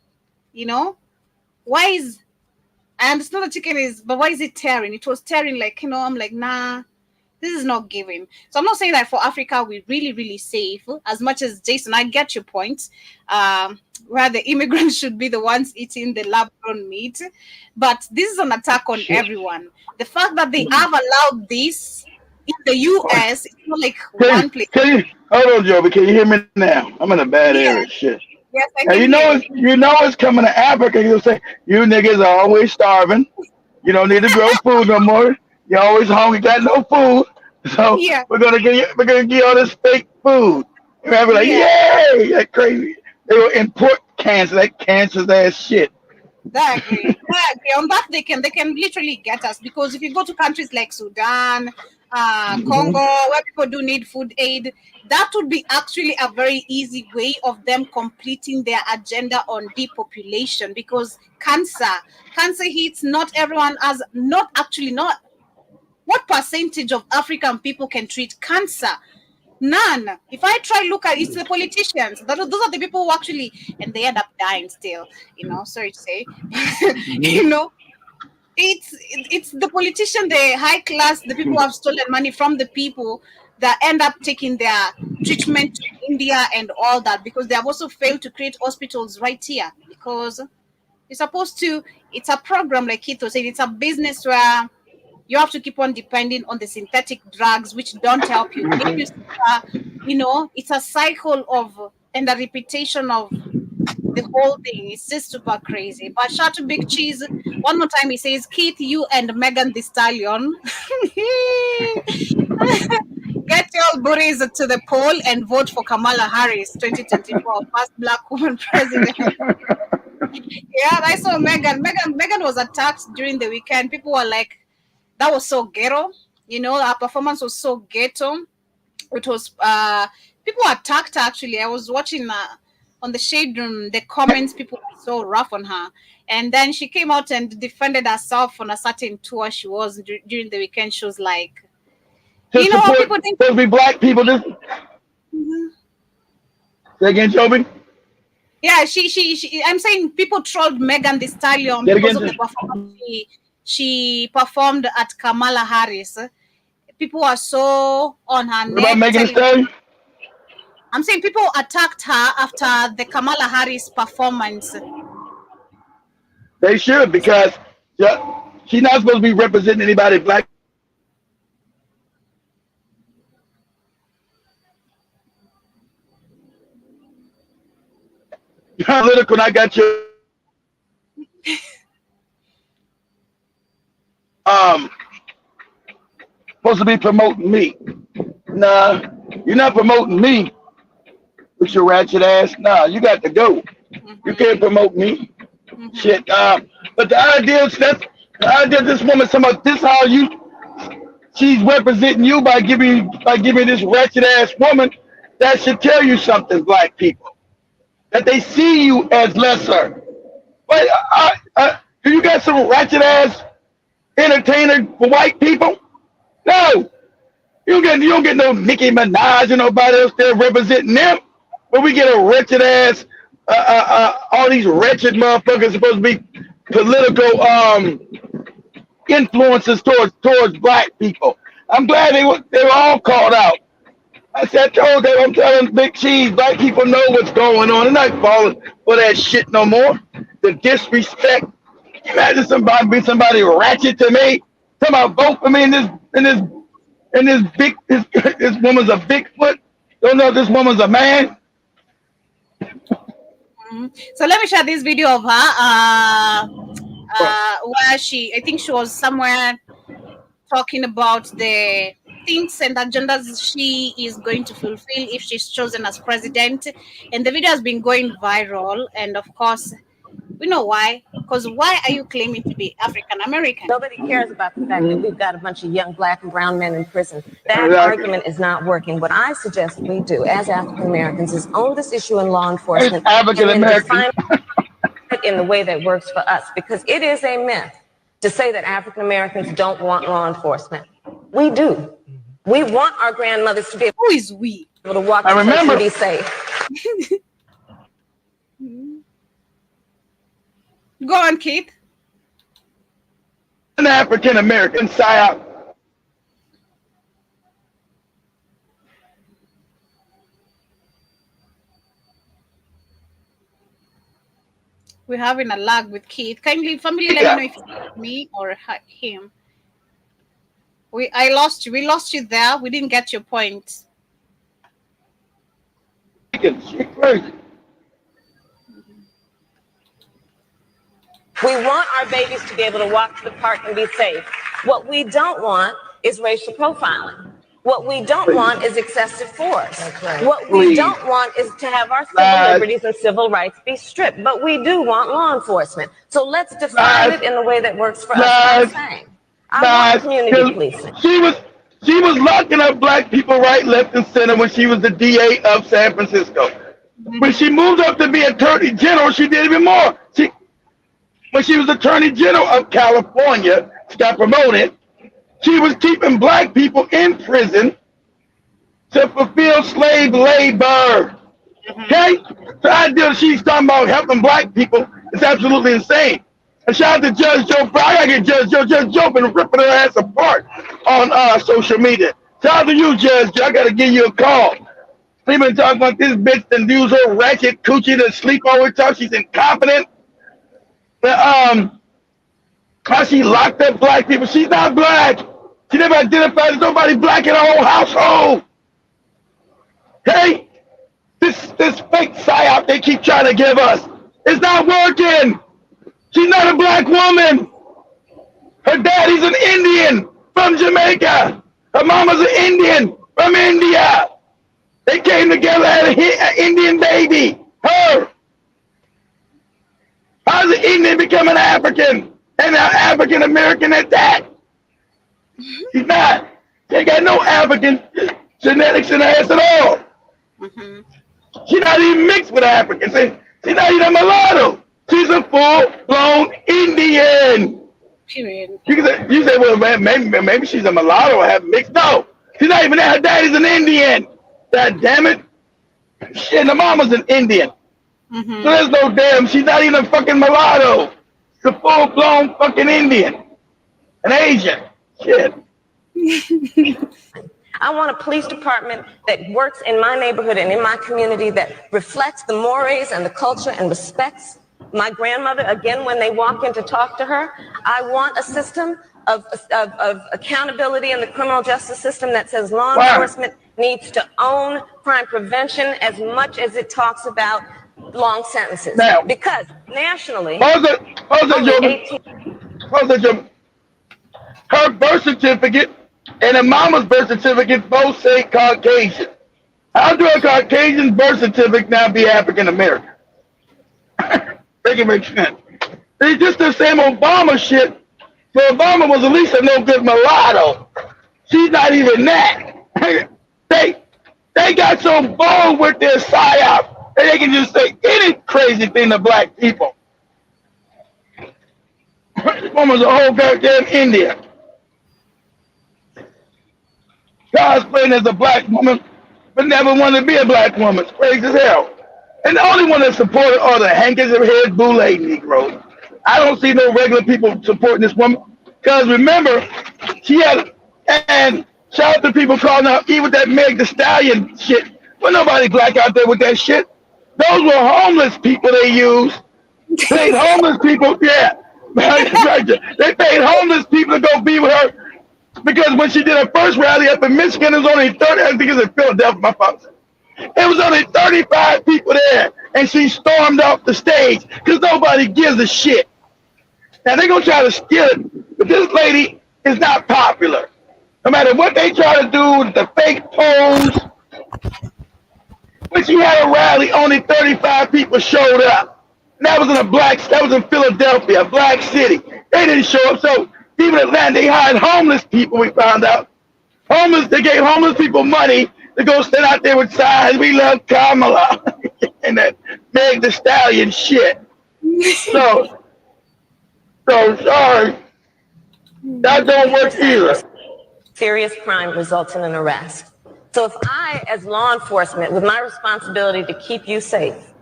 I understand the chicken is, but why is it tearing? It was tearing like, I'm like, nah, this is not giving. So I'm not saying that for Africa, we're really, really safe. As much as Jason, I get your point. Where the immigrants should be the ones eating the lab-grown meat. But this is an attack on everyone. The fact that they have allowed this in the US, it's not like one place. Hold on, Joby. Can you hear me now? I'm in a bad area. Shit. Yes, I Now, can you know it's coming to Africa. You'll say, you niggas are always starving. You don't need to grow food no more. You're always hungry, got no food. So we're gonna give you all this fake food. And I'll be like, yay! That's crazy. They will import cancer, that cancer's ass shit. I agree. On that, they can literally get us, because if you go to countries like Sudan, Congo, where people do need food aid, that would be actually a very easy way of them completing their agenda on depopulation, because cancer hits not everyone, as not. What percentage of African people can treat cancer? None. If I try look at it's the politicians. Those are the people who actually, and they end up dying still. Sorry to say, it's the politician, the high class, the people who have stolen money from the people that end up taking their treatment to India and all that, because they have also failed to create hospitals right here. Because it's a program like Keith said, it's a business where you have to keep on depending on the synthetic drugs, which don't help you. It's a cycle of, and a repetition of the whole thing. It's just super crazy. But shout to Big Cheese. One more time, he says, Keith, you and Megan Thee Stallion, get your booties to the poll and vote for Kamala Harris, 2024, first black woman president. Yeah, I saw Megan. Megan was attacked during the weekend. People were like, that was so ghetto. Her performance was so ghetto. It was, people attacked her, actually. I was watching on the Shade Room, the comments, people were so rough on her. And then she came out and defended herself on a certain tour she was during the weekend. She was like, what people think? There'll be black people. Say again, Joby? Yeah, she I'm saying people trolled Megan Thee Stallion because of the performance she performed at Kamala Harris. People are so on her neck. What about Megan Thee Stallion? I'm saying people attacked her after the Kamala Harris performance. They should, because she's not supposed to be representing anybody black. political, and I got your supposed to be promoting me. Nah, you're not promoting me with your ratchet ass. Nah, you got to go. You can't promote me. Shit. But the idea is this woman talking about this how she's representing you by giving this wretched ass woman. That should tell you something, black people. That they see you as lesser. But do you got some ratchet ass entertainer for white people? No. You don't get no Nicki Minaj or nobody else there representing them. But we get a wretched ass, all these wretched motherfuckers supposed to be political influences towards black people. I'm glad they were all called out. I told them, I'm telling Big Cheese, black people know what's going on. They're not falling for that shit no more. The disrespect. Imagine somebody ratchet to me. Somebody vote for me this woman's a Bigfoot. Don't know if this woman's a man. So let me share this video of her where I think she was somewhere talking about the things and agendas she is going to fulfill if she's chosen as president. And the video has been going viral. And of course, we know why. Because why are you claiming to be African American? Nobody cares about the fact that we've got a bunch of young black and brown men in prison. That argument is not working. What I suggest we do as African Americans is own this issue in law enforcement African American in the way that works for us, because it is a myth to say that African Americans don't want law enforcement. We do. We want our grandmothers to be Who is we? able to walk to church and be safe. Go on, Keith. An African American psyop. We're having a lag with Keith. Kindly, family, let me know if it's me or him. I lost you. We lost you there. We didn't get your point. Shit crazy. We want our babies to be able to walk to the park and be safe. What we don't want is racial profiling. What we don't want is excessive force. That's right. What we don't want is to have our civil liberties and civil rights be stripped. But we do want law enforcement. So let's define it in the way that works for us. I'm saying, I want community policing. She was locking up black people right, left, and center when she was the DA of San Francisco. When she moved up to be Attorney General, she did even more. When she was Attorney General of California, she got promoted. She was keeping black people in prison to fulfill slave labor. Okay? The idea she's talking about helping black people is absolutely insane. And shout out to Judge Joe Brown. I gotta get Judge Joe been ripping her ass apart on social media. Shout out to you, Judge Joe. I gotta give you a call. She been talking about this bitch and use her ratchet coochie to sleep all the time. She's incompetent. How she locked up black people. She's not black. She never identified as nobody black in her whole household. Hey, this fake psyop they keep trying to give us, it's not working. She's not a black woman. Her daddy's an Indian from Jamaica. Her mama's an Indian from India. They came together, had an Indian baby. Her. How's an Indian become an African? And an African American at that? She's not. She ain't got no African genetics in her ass at all. She's not even mixed with Africans. She's not even a mulatto. She's a full-blown Indian. Period. You say, well, man, maybe she's a mulatto or have mixed. No, she's not even that. Her daddy's an Indian. God damn it. Shit, the mama's an Indian. So there's no damn, she's not even a fucking mulatto. She's a full-blown fucking Indian. An Asian. Shit. I want a police department that works in my neighborhood and in my community that reflects the mores and the culture and respects my grandmother. Again, when they walk in to talk to her, I want a system of accountability in the criminal justice system that says law enforcement needs to own crime prevention as much as it talks about long sentences. Now, because nationally, Joseph, only 18 her birth certificate and her mama's birth certificate both say Caucasian. How do a Caucasian birth certificate now be African American? Make it make sense. It's just the same Obama shit. So Obama was at least a no good mulatto. She's not even that. They got so bold with their psyop that they can just say any crazy thing to black people. This woman's a whole goddamn Indian. Cosplaying as a black woman, but never wanted to be a black woman. It's crazy as hell. And the only one that supported are the handkerchief-head boule Negroes. I don't see no regular people supporting this woman. Because remember, she had, and shout out to people calling out, even that Meg Thee Stallion shit. Well, nobody black out there with that shit. Those were homeless people they used. Paid homeless people, yeah. They paid homeless people to go be with her. Because when she did her first rally up in Michigan, it was only 30, I think it was in Philadelphia, my father said. It was only 35 people there, and she stormed off the stage because nobody gives a shit. Now, they're going to try to steal it, but this lady is not popular. No matter what they try to do with the fake polls, when she had a rally, only 35 people showed up. And that was in Philadelphia, a black city. They didn't show up, so even Atlanta, they hired homeless people, we found out. They gave homeless people money to go stand out there with signs, we love Kamala, and that Meg Thee Stallion shit. So sorry. That don't work either. Serious crime results in an arrest. So if I, as law enforcement, with my responsibility to keep you safe,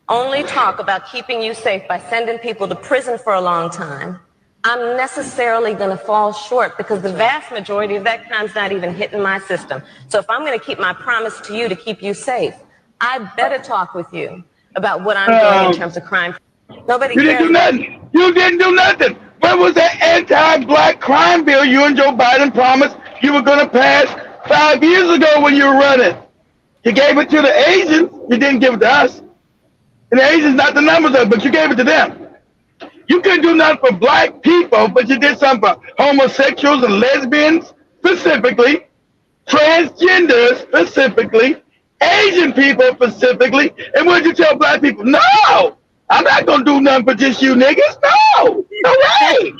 only talk about keeping you safe by sending people to prison for a long time, I'm necessarily going to fall short because the vast majority of that crime's not even hitting my system. So if I'm going to keep my promise to you to keep you safe, I better talk with you about what I'm doing in terms of crime. Nobody cares. Didn't do nothing. You didn't do nothing. What was that anti-black crime bill you and Joe Biden promised you were going to pass 5 years ago when you were running? You gave it to the Asians. You didn't give it to us. And the Asians, not the numbers of it, but you gave it to them. You couldn't do nothing for black people, but you did something for homosexuals and lesbians specifically, transgenders specifically, Asian people specifically. And what did you tell black people? No, I'm not going to do nothing for just you niggas. No, no way.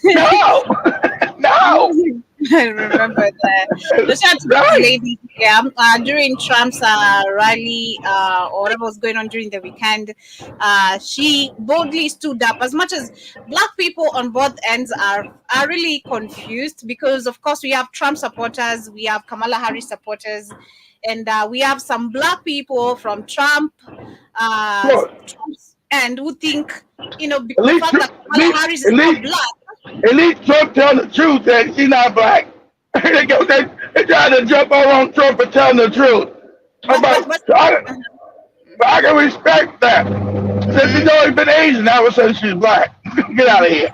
No, no. I remember that. Shout out to that lady during Trump's rally or whatever was going on during the weekend. She boldly stood up. As much as black people on both ends are really confused because, of course, we have Trump supporters, we have Kamala Harris supporters, and we have some black people from Trump's end who think, because the fact that Kamala Harris is not black. At least Trump telling the truth that she's not black. they try to jump all on Trump for telling the truth. I can respect that. Since she's always been Asian, now all of a sudden she's black. Get out of here.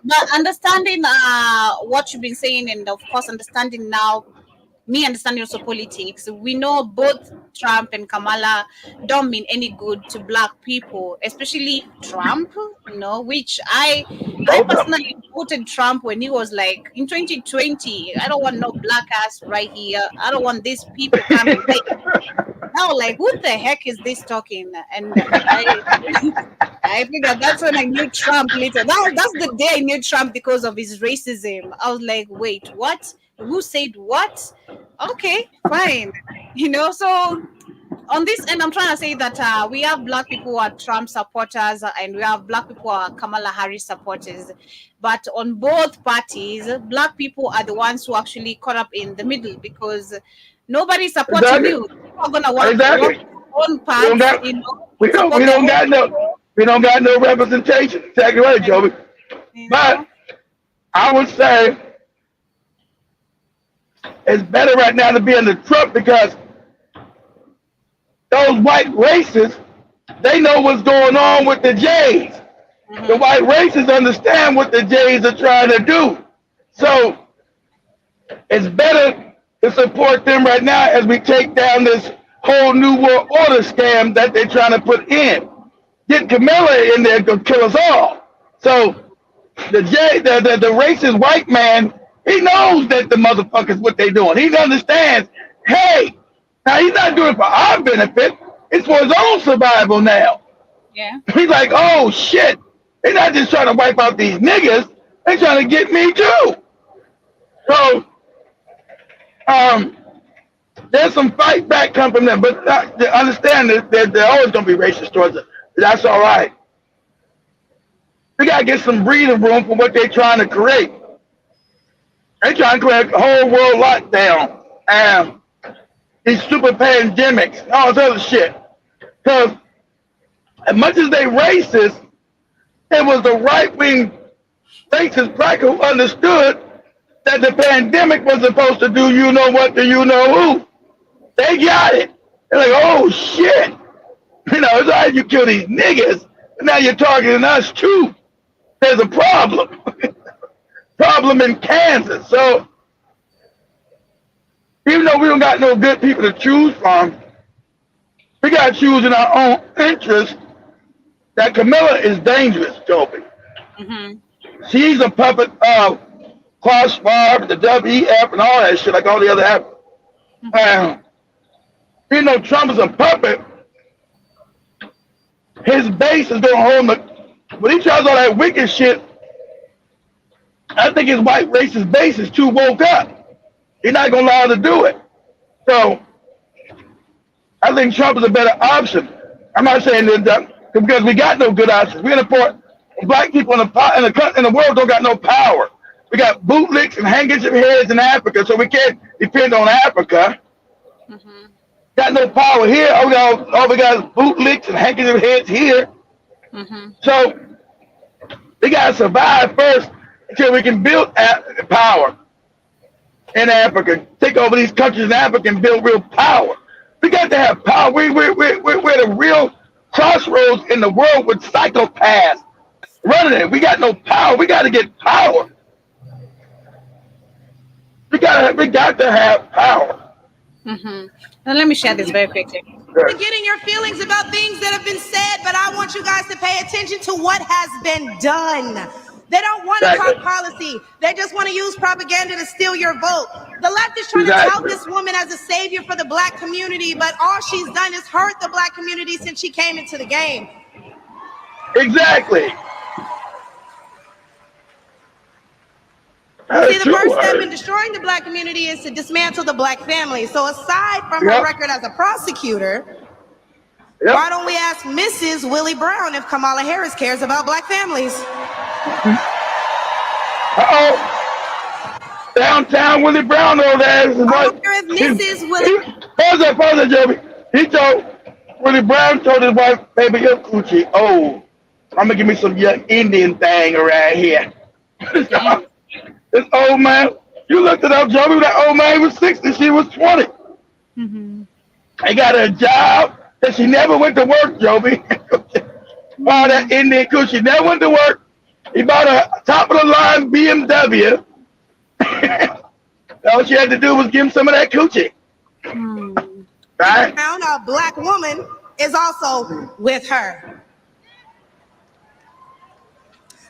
But understanding what you've been saying, and of course understanding now, me understanding also politics, we know both Trump and Kamala don't mean any good to black people, especially Trump, which I personally voted Trump when he was like, in 2020, I don't want no black ass right here. I don't want these people coming. Now, like, who the heck is this talking? And I figured that's when I knew Trump later. That's the day I knew Trump because of his racism. I was like, wait, what? Who said what? Okay, fine. So on this end, I'm trying to say that we have black people who are Trump supporters and we have black people who are Kamala Harris supporters. But on both parties, black people are the ones who actually caught up in the middle because nobody's supporting you. People are going to want their own part. We don't got no representation. Exactly right, Joey. But I would say it's better right now to be under Trump because those white racists, they know what's going on with the Jays. Mm-hmm. The white racists understand what the Jays are trying to do. So it's better to support them right now as we take down this whole new world order scam that they're trying to put in. Get Camilla in there gonna kill us all. So the racist white man, he knows that the motherfuckers what they doing. He understands. Hey, now he's not doing it for our benefit. It's for his own survival now. Yeah. He's like, oh shit. They're not just trying to wipe out these niggas. They're trying to get me too. So, there's some fight back come from them, but understand that they're always going to be racist towards us. That's all right. We got to get some breathing room for what they're trying to create. They're trying to create a whole world lockdown and these stupid pandemics, all this other shit. Because as much as they racist, it was the right-wing racist cracker who understood that the pandemic was supposed to do you know what to you know who. They got it. They're like, oh shit. You know, it's all right you kill these niggas, and now you're targeting us too. There's a problem. Problem in Kansas. So even though we don't got no good people to choose from, we got to choose in our own interest. That Camilla is dangerous, Toby. Mm-hmm. She's a puppet of Klaus Schwab, the WEF, and all that shit, like all the other apples. Mm-hmm. Even though Trump is a puppet, his base is going to hold him. When he tries all that wicked shit, I think his white racist base is too woke up. He's not going to allow him to do it. So I think Trump is a better option. I'm not saying that because we got no good options. We're in a port. Black people in the world don't got no power. We got bootlicks and handkerchief heads in Africa, so we can't depend on Africa. Mm-hmm. Got no power here. All we got is bootlicks and handkerchief heads here. Mm-hmm. So we got to survive first until we can build power in Africa. Take over these countries in Africa and build real power. We got to have power. We're the real crossroads in the world with psychopaths running it. We got no power. We got to get power. We got to have power. Mm-hmm. Now let me share this very quickly. Getting your feelings about things that have been said, but I want you guys to pay attention to what has been done. They don't want to talk policy. They just want to use propaganda to steal your vote. The left is trying to tout this woman as a savior for the black community, but all she's done is hurt the black community since she came into the game. Exactly. See, the first step in destroying the black community is to dismantle the black family. So aside from her record as a prosecutor, why don't we ask Mrs. Willie Brown if Kamala Harris cares about black families? Uh-oh. Downtown Willie Brown over there. Mrs. Willie. Pause it, Joey. He told Willie Brown told his wife, baby, your coochie. Oh, I'm gonna give me some young Indian thing around here. This old man, you looked it up, Joey. That old man was 60, she was 20. Mm-hmm. They got a job that she never went to work, Joey. All that Indian coochie never went to work. He bought a top of the line BMW. All she had to do was give him some of that coochie. Right? Found a black woman is also with her.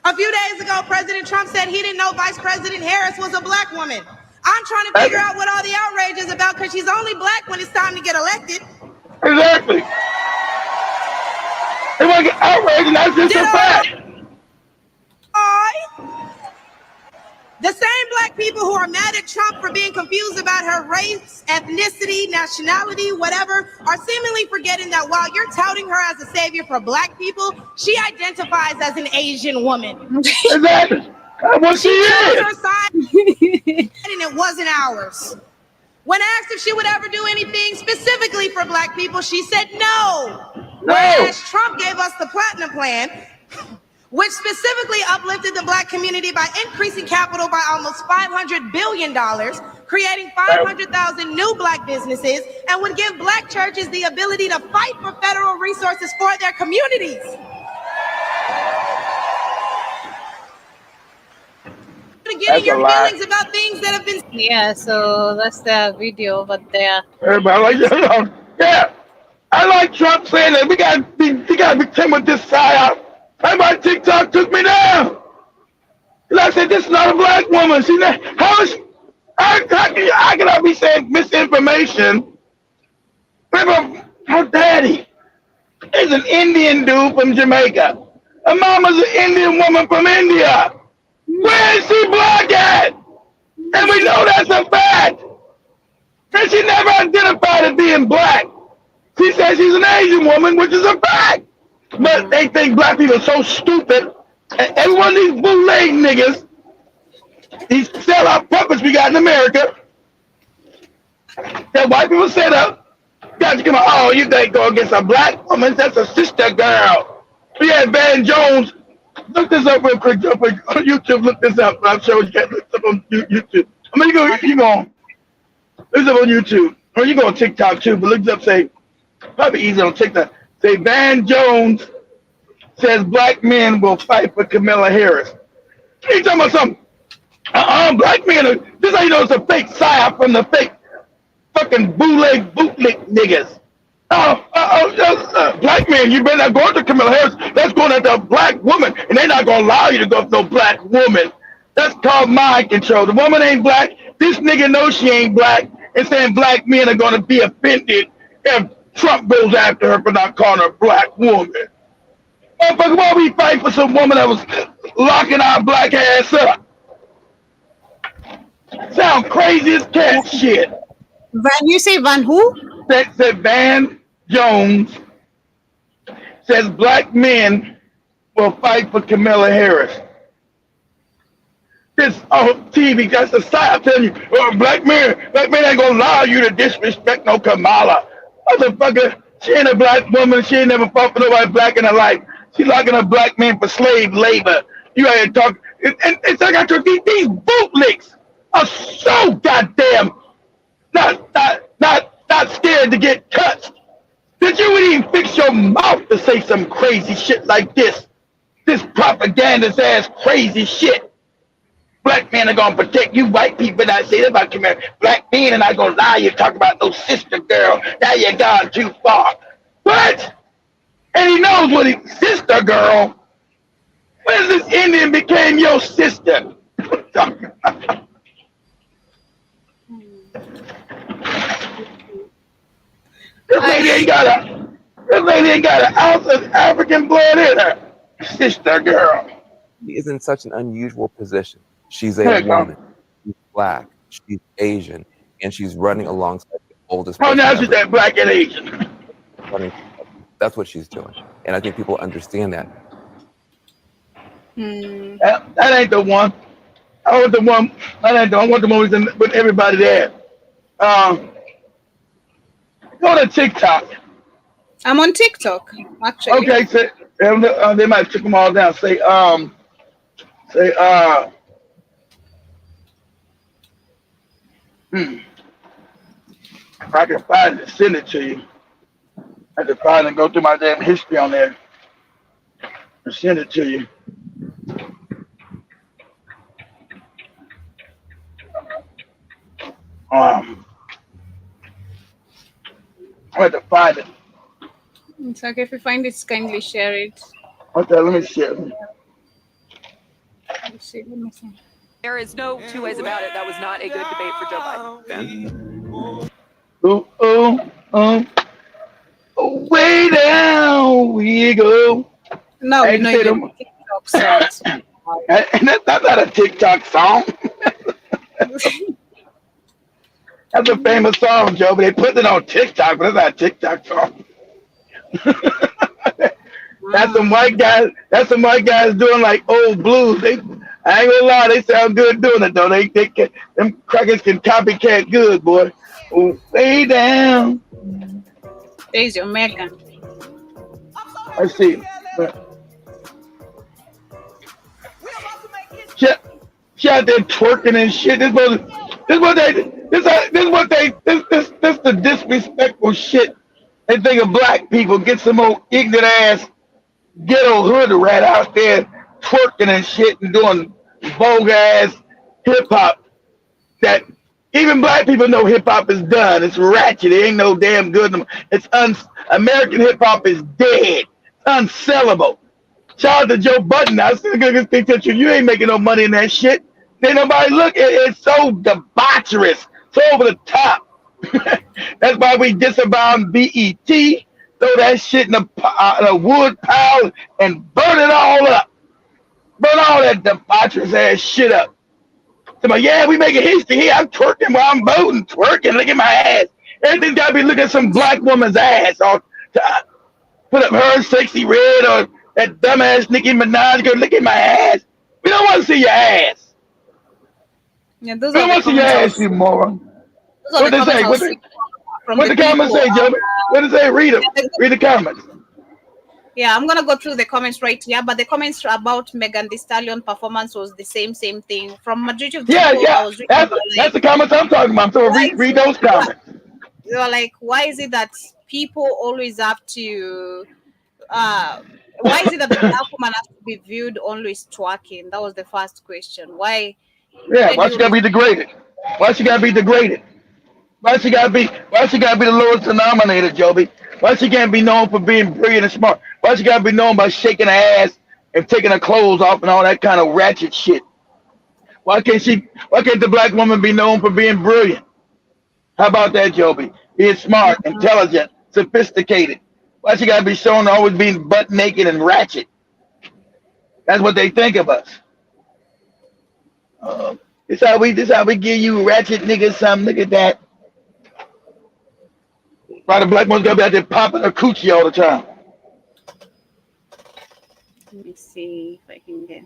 A few days ago, President Trump said he didn't know Vice President Harris was a black woman. I'm trying to figure out what all the outrage is about because she's only black when it's time to get elected. Exactly. They want to get outraged, and that's just a fact. The same black people who are mad at Trump for being confused about her race, ethnicity, nationality, whatever, are seemingly forgetting that while you're touting her as a savior for black people, she identifies as an Asian woman. Exactly. What she is. Her side, and it wasn't ours. When asked if she would ever do anything specifically for black people, she said no. Whereas Trump gave us the Platinum Plan, which specifically uplifted the black community by increasing capital by almost $500 billion, creating 500,000 new black businesses, and would give black churches the ability to fight for federal resources for their communities. Getting your feelings about things that have been... Yeah, so that's the video over there. Everybody like that. Yeah. I like Trump saying that we gotta pretend with this psyop. That's why TikTok took me down. And I said, this is not a black woman. She's not, how can I be saying misinformation? Remember, her daddy is an Indian dude from Jamaica. Her mama's an Indian woman from India. Where is she black at? And we know that's a fact. And she never identified as being black. She says she's an Asian woman, which is a fact. But they think black people are so stupid. And every one of these bootleg niggas, these sellout puppets we got in America, that white people set up, got to come out, oh, you think go against a black woman? That's a sister girl. We had Van Jones. Look this up real quick on YouTube. Look this up. I'm sure you can't look this up on YouTube. I mean, you go look this up on YouTube. Or you go on TikTok too, but look this up, say, probably easy on TikTok. Say Van Jones says black men will fight for Kamala Harris. You talking about something? Black men are, this is how you know it's a fake psyop from the fake fucking bootleg niggas. Black men, you better not go after Kamala Harris. That's going after a black woman, and they're not going to allow you to go after no black woman. That's called mind control. The woman ain't black. This nigga knows she ain't black, and saying black men are going to be offended if Trump goes after her for not calling her a black woman. Motherfucker, why we fight for some woman that was locking our black ass up? Sound crazy as cat shit. Van, you say Van who? Said Van Jones says black men will fight for Kamala Harris. This TV, that's the side. I'm telling you, black men ain't gonna allow you to disrespect no Kamala. Motherfucker, she ain't a black woman. She ain't never fought for nobody black in her life. She's locking a black man for slave labor. You ain't here talking. And it's like these bootlicks are so goddamn not scared to get touched. That you would even fix your mouth to say some crazy shit like this. This propagandist ass crazy shit. Black men are gonna protect you, white people not say that about community. Black men are not gonna lie you talk about no sister girl. Now you gone too far. What? And he knows what his sister girl. When this Indian became your sister? This lady ain't got an ounce of African blood in her. Sister girl. She is in such an unusual position. She's a woman. She's black. She's Asian, and she's running alongside the oldest. Oh, now she's that black and Asian. That's what she's doing, and I think people understand that. That ain't the one. I want the one. That ain't the one. I want the one with everybody there. Go to TikTok. I'm on TikTok, actually. Okay, so they might took them all down. Say if I can find it, send it to you. I have to find and go through my damn history on there and send it to you. I have to find it. It's okay if you find it, kindly share it. Okay, let me share it. Let me see. There is no two ways about it. That was not a good debate for Joe Biden. Way down we go. No, you know your TikTok songs. And that's not a TikTok song. That's a famous song, Joe, but they put it on TikTok, but it's not a TikTok song. That's some white guys doing like old blues. I ain't gonna lie, they sound good doing it though. Them crackers can copycat good, boy. Way down. There's your Megan. Let's see. She out there twerking and shit. This the disrespectful shit. They think of black people. Get some old ignorant ass ghetto hood rat out there twerking and shit and doing vulgar ass hip hop that Even black people know hip hop is done. It's ratchet. It ain't no damn good. It's American hip hop is dead. It's unsellable. Shout out to Joe Budden. I was gonna think that you ain't making no money in that shit. Then nobody look. It's so debaucherous. So over the top. That's why we disavow BET. Throw that shit in a wood pile and burn it all up. Burn all that debaucherous ass shit up. So, yeah, we making history here. I'm twerking while I'm voting. Twerking, look at my ass. Everything's got to be looking at some black woman's ass. Or put up her sexy red or that dumbass Nicki Minaj. Go look at my ass. We don't want to see your ass. Yeah, we don't want to see your ass, you moron. What they say? What the comments say, Joey? What they say? Read them. Read the comments. Yeah, I'm gonna go through the comments right here, but the comments about Megan Thee Stallion performance was the same thing from majority of the people. I was reading that's the comments I'm talking about. So read those comments. They were like, why is it that people always have to? Why is it that the black woman has to be viewed always twerking? That was the first question. Why? Yeah, why she gotta be degraded? Why she gotta be degraded? Why she gotta be the lowest denominator, Joby? Why she can't be known for being brilliant and smart? Why she gotta be known by shaking her ass and taking her clothes off and all that kind of ratchet shit? Why can't the black woman be known for being brilliant? How about that, Joby? Being smart, intelligent, sophisticated. Why she gotta be shown to always being butt naked and ratchet? That's what they think of us. This how we give you ratchet niggas something. Look at that. Why the black one's gonna be out there popping her coochie all the time? Let me see if I can get.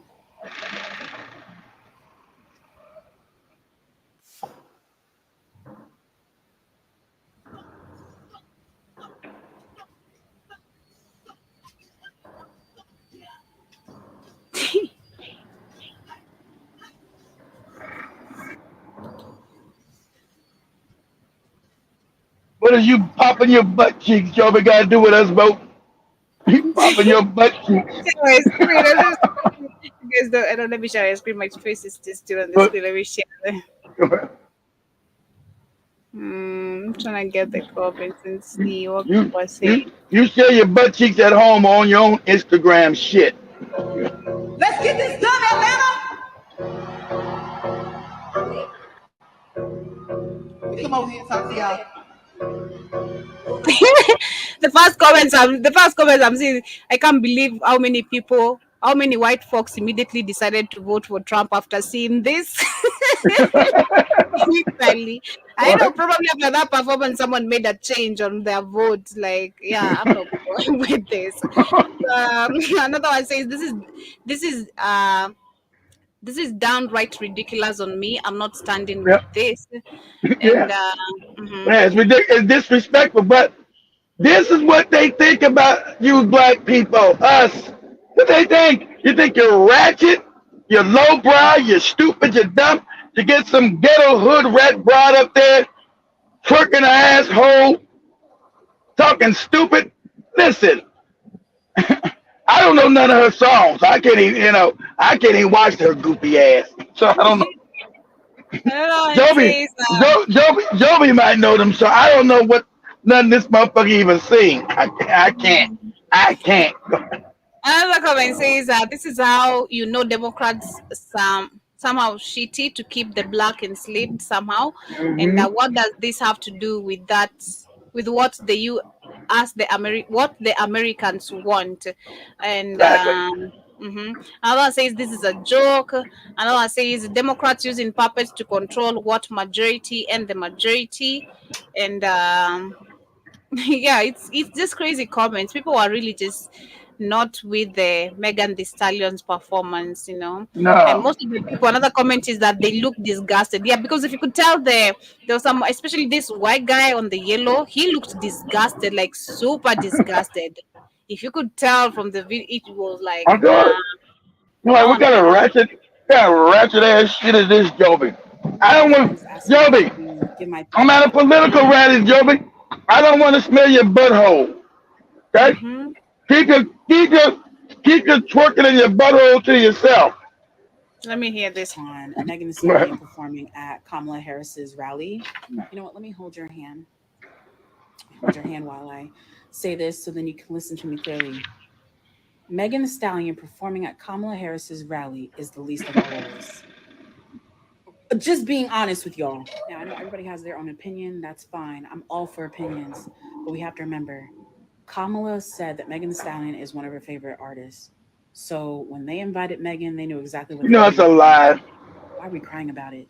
What are you popping your butt cheeks, Joby? Got to do with us both. You popping your butt cheeks. I don't let me share my screen. My face is still on the screen. Let me share. I'm trying to get the comments and see what people are saying. You share your butt cheeks at home on your own Instagram shit. Let's get this done, Atlanta. Come over here and talk to y'all. The first comments I'm seeing, I can't believe how many white folks immediately decided to vote for Trump after seeing this. I know probably after that performance someone made a change on their vote. Like, yeah, I'm not going with this. Another one says this is downright ridiculous on me. I'm not standing with this. And, yeah, it's ridiculous. It's disrespectful, but this is what they think about you black people, us. What they think? You think you're ratchet, you're lowbrow, you're stupid, you're dumb. You get some ghetto hood rat broad up there, twerking her asshole, talking stupid. Listen, I don't know none of her songs. I can't even watch her goofy ass. So I don't know. Joby might know them, so I don't know what none of this motherfucker even sing. I can't. Another comment says this is how you know Democrats somehow shitty to keep the black enslaved somehow. And what does this have to do with that? With what what the Americans want? And another one says this is a joke. Another one says Democrats using puppets to control what majority and the majority. And yeah, it's just crazy comments. People are really just not with the Megan Thee Stallion's performance, No. And most of the people, another comment is that they look disgusted. Yeah, because if you could tell there was some, especially this white guy on the yellow, he looked disgusted, like super disgusted. If you could tell from the video, it was like, what kind of ratchet ass shit is this, Joby? I don't want Joby. I'm not a political rally, Joby. I don't want to smell your butthole. Okay? Keep your twerking in your butthole to yourself. Let me hear this. On Megan Thee Stallion performing at Kamala Harris's rally. You know what? Let me hold your hand. Hold your hand while I say this so then you can listen to me clearly. Megan Thee Stallion performing at Kamala Harris's rally is the least of our worries. Just being honest with y'all. Now, I know everybody has their own opinion. That's fine. I'm all for opinions. But we have to remember, Kamala said that Megan Thee Stallion is one of her favorite artists. So when they invited Megan, they knew exactly what. You know, it's a lie. Why are we crying about it?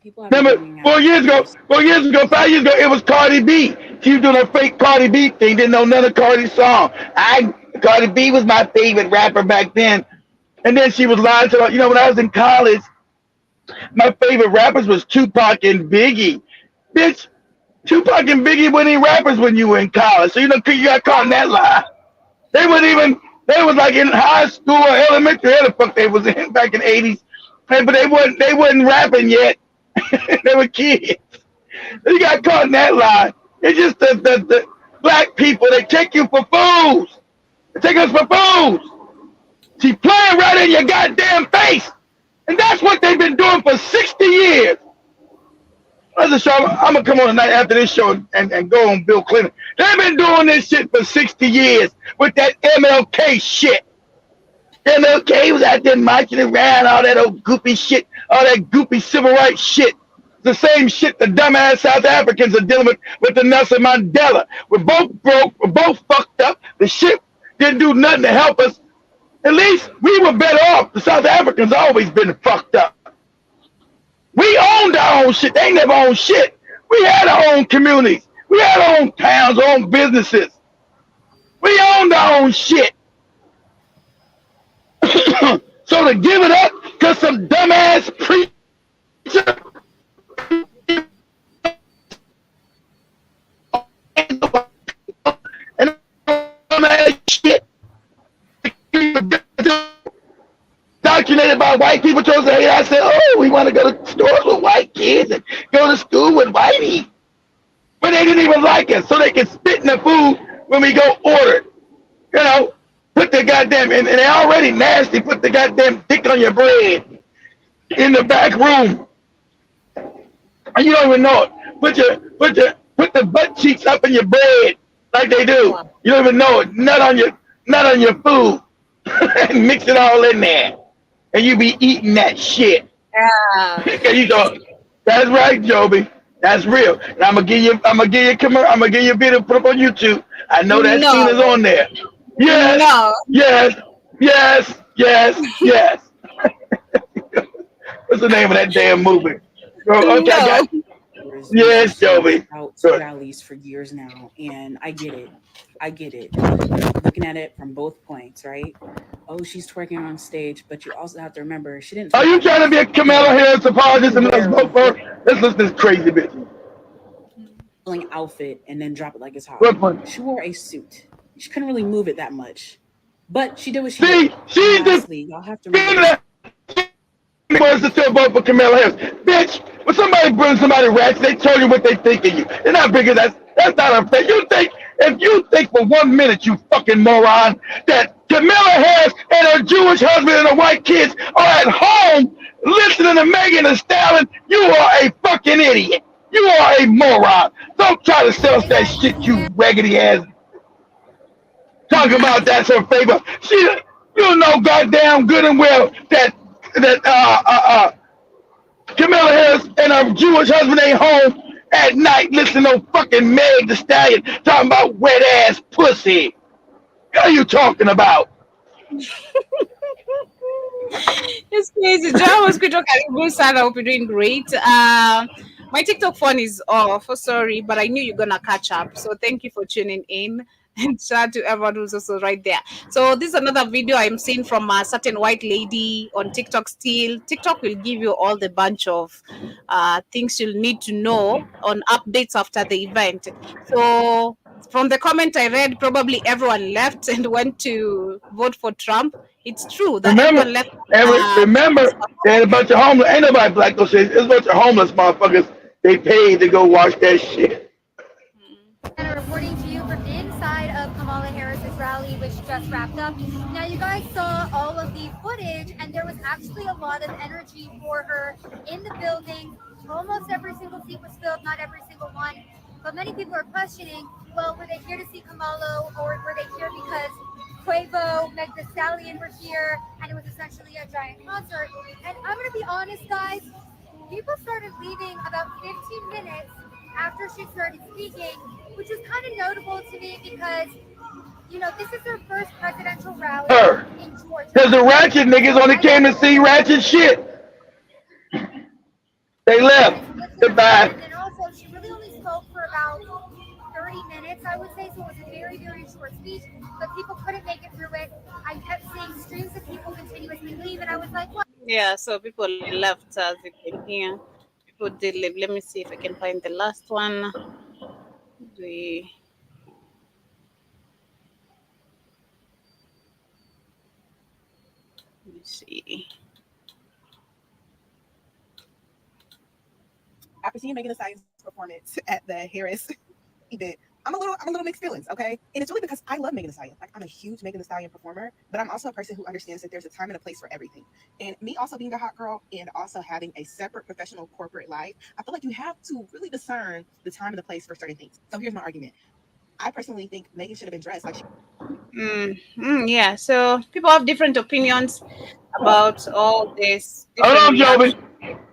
People have Remember, 5 years ago, it was Cardi B. She was doing a fake Cardi B thing. Didn't know none of Cardi's song. Cardi B was my favorite rapper back then. And then she was lying to, you know, when I was in college, my favorite rappers was Tupac and Biggie. Bitch, Tupac and Biggie weren't even rappers when you were in college. So, you know, you got caught in that lie. They was like in high school or elementary, where the fuck they was in back in the 80s. But they wasn't rapping yet. They were kids. You got caught in that lie. It's just the black people, they take you for fools. They take us for fools. She's playing right in your goddamn face. And that's what they've been doing for 60 years. I'm going to come on tonight after this show and go on Bill Clinton. They've been doing this shit for 60 years with that MLK shit. MLK was out there marching around, all that old goofy shit, all that goofy civil rights shit. The same shit the dumbass South Africans are dealing with the Nelson Mandela. We're both broke. We're both fucked up. The shit didn't do nothing to help us. At least we were better off. The South Africans always been fucked up. We owned our own shit. They never owned shit. We had our own communities. We had our own towns, our own businesses. We owned our own shit. So to give it up because some dumbass preacher and dumbass shit documented by white people chose to hate. I said, oh, we want to go to stores with white kids and go to school with whitey. But they didn't even like us, so they can spit in the food when we go order it. You know, put the goddamn, and they're already nasty, put the goddamn dick on your bread in the back room. And you don't even know it. Put the butt cheeks up in your bread like they do. You don't even know it. Nut on your food. And mix it all in there. And you be eating that shit. And you go, that's right, Joby. That's real. And I'm gonna give you a video put up on YouTube. I know that scene is on there. Yes. No. Yes. What's the name of that damn movie? Okay, yes, Joby. Out to rallies for years now, and I get it. Looking at it from both points, right? Oh, she's twerking on stage, but you also have to remember she didn't. Are you trying to be a Kamala Harris apologist and let's vote for her? Let's listen to this crazy bitch. Outfit and then drop it like it's hot. What point? She wore a suit. She couldn't really move it that much, but she did what she did. Honestly, y'all have to remember. Was to still vote for Kamala Harris, bitch. When somebody brings somebody rats, they tell you what they think of you. They're not bigger. That's not unfair. If you think for 1 minute, you fucking moron, that Kamala Harris and her Jewish husband and her white kids are at home listening to Megan Thee Stallion, you are a fucking idiot. You are a moron. Don't try to sell us that shit, you raggedy ass. Talking about that's her favor. You know goddamn good and well that Kamala Harris and her Jewish husband ain't home at night listening to fucking Meg Thee Stallion talking about wet ass pussy. What are you talking about? It's crazy. John was quick. I hope you're doing great. My TikTok phone is off. Sorry, but I knew you're gonna catch up. So thank you for tuning in. And shout out to everyone who's also right there. So this is another video I'm seeing from a certain white lady on TikTok still. TikTok will give you all the bunch of things you'll need to know on updates after the event. So from the comment I read, probably everyone left and went to vote for Trump. It's true that everyone left. Remember, they had a bunch of homeless. Ain't nobody black those shit. There's a bunch of homeless motherfuckers. They paid to go watch that shit. And reporting to you for Big side of Kamala Harris's rally, which just wrapped up. Now, you guys saw all of the footage, and there was actually a lot of energy for her in the building. Almost every single seat was filled, not every single one. But many people are questioning, well, were they here to see Kamala, or were they here because Quavo, Meg Thee Stallion were here, and it was essentially a giant concert? And I'm going to be honest, guys, people started leaving about 15 minutes after she started speaking, which is kind of notable to me because, you know, this is her first presidential rally in Georgia. Because the ratchet niggas only came to see ratchet shit. They left. Goodbye. And then also, she really only spoke for about 30 minutes, I would say, so it was a very, very short speech, but people couldn't make it through it. I kept seeing streams of people continuously leave, and I was like, what? Yeah, so people left, as you can hear. People did leave. Let me see if I can find the last one. Let me see. After seeing Megan Thee Stallion's performance at the Harris event, I'm a little mixed feelings, okay? And it's really because I love Megan Thee Stallion. Like, I'm a huge Megan Thee Stallion performer, but I'm also a person who understands that there's a time and a place for everything. And me also being a hot girl and also having a separate professional corporate life, I feel like you have to really discern the time and the place for certain things. So here's my argument. I personally think Megan should have been dressed like she. Yeah, so people have different opinions about all this. Hold on, Joby.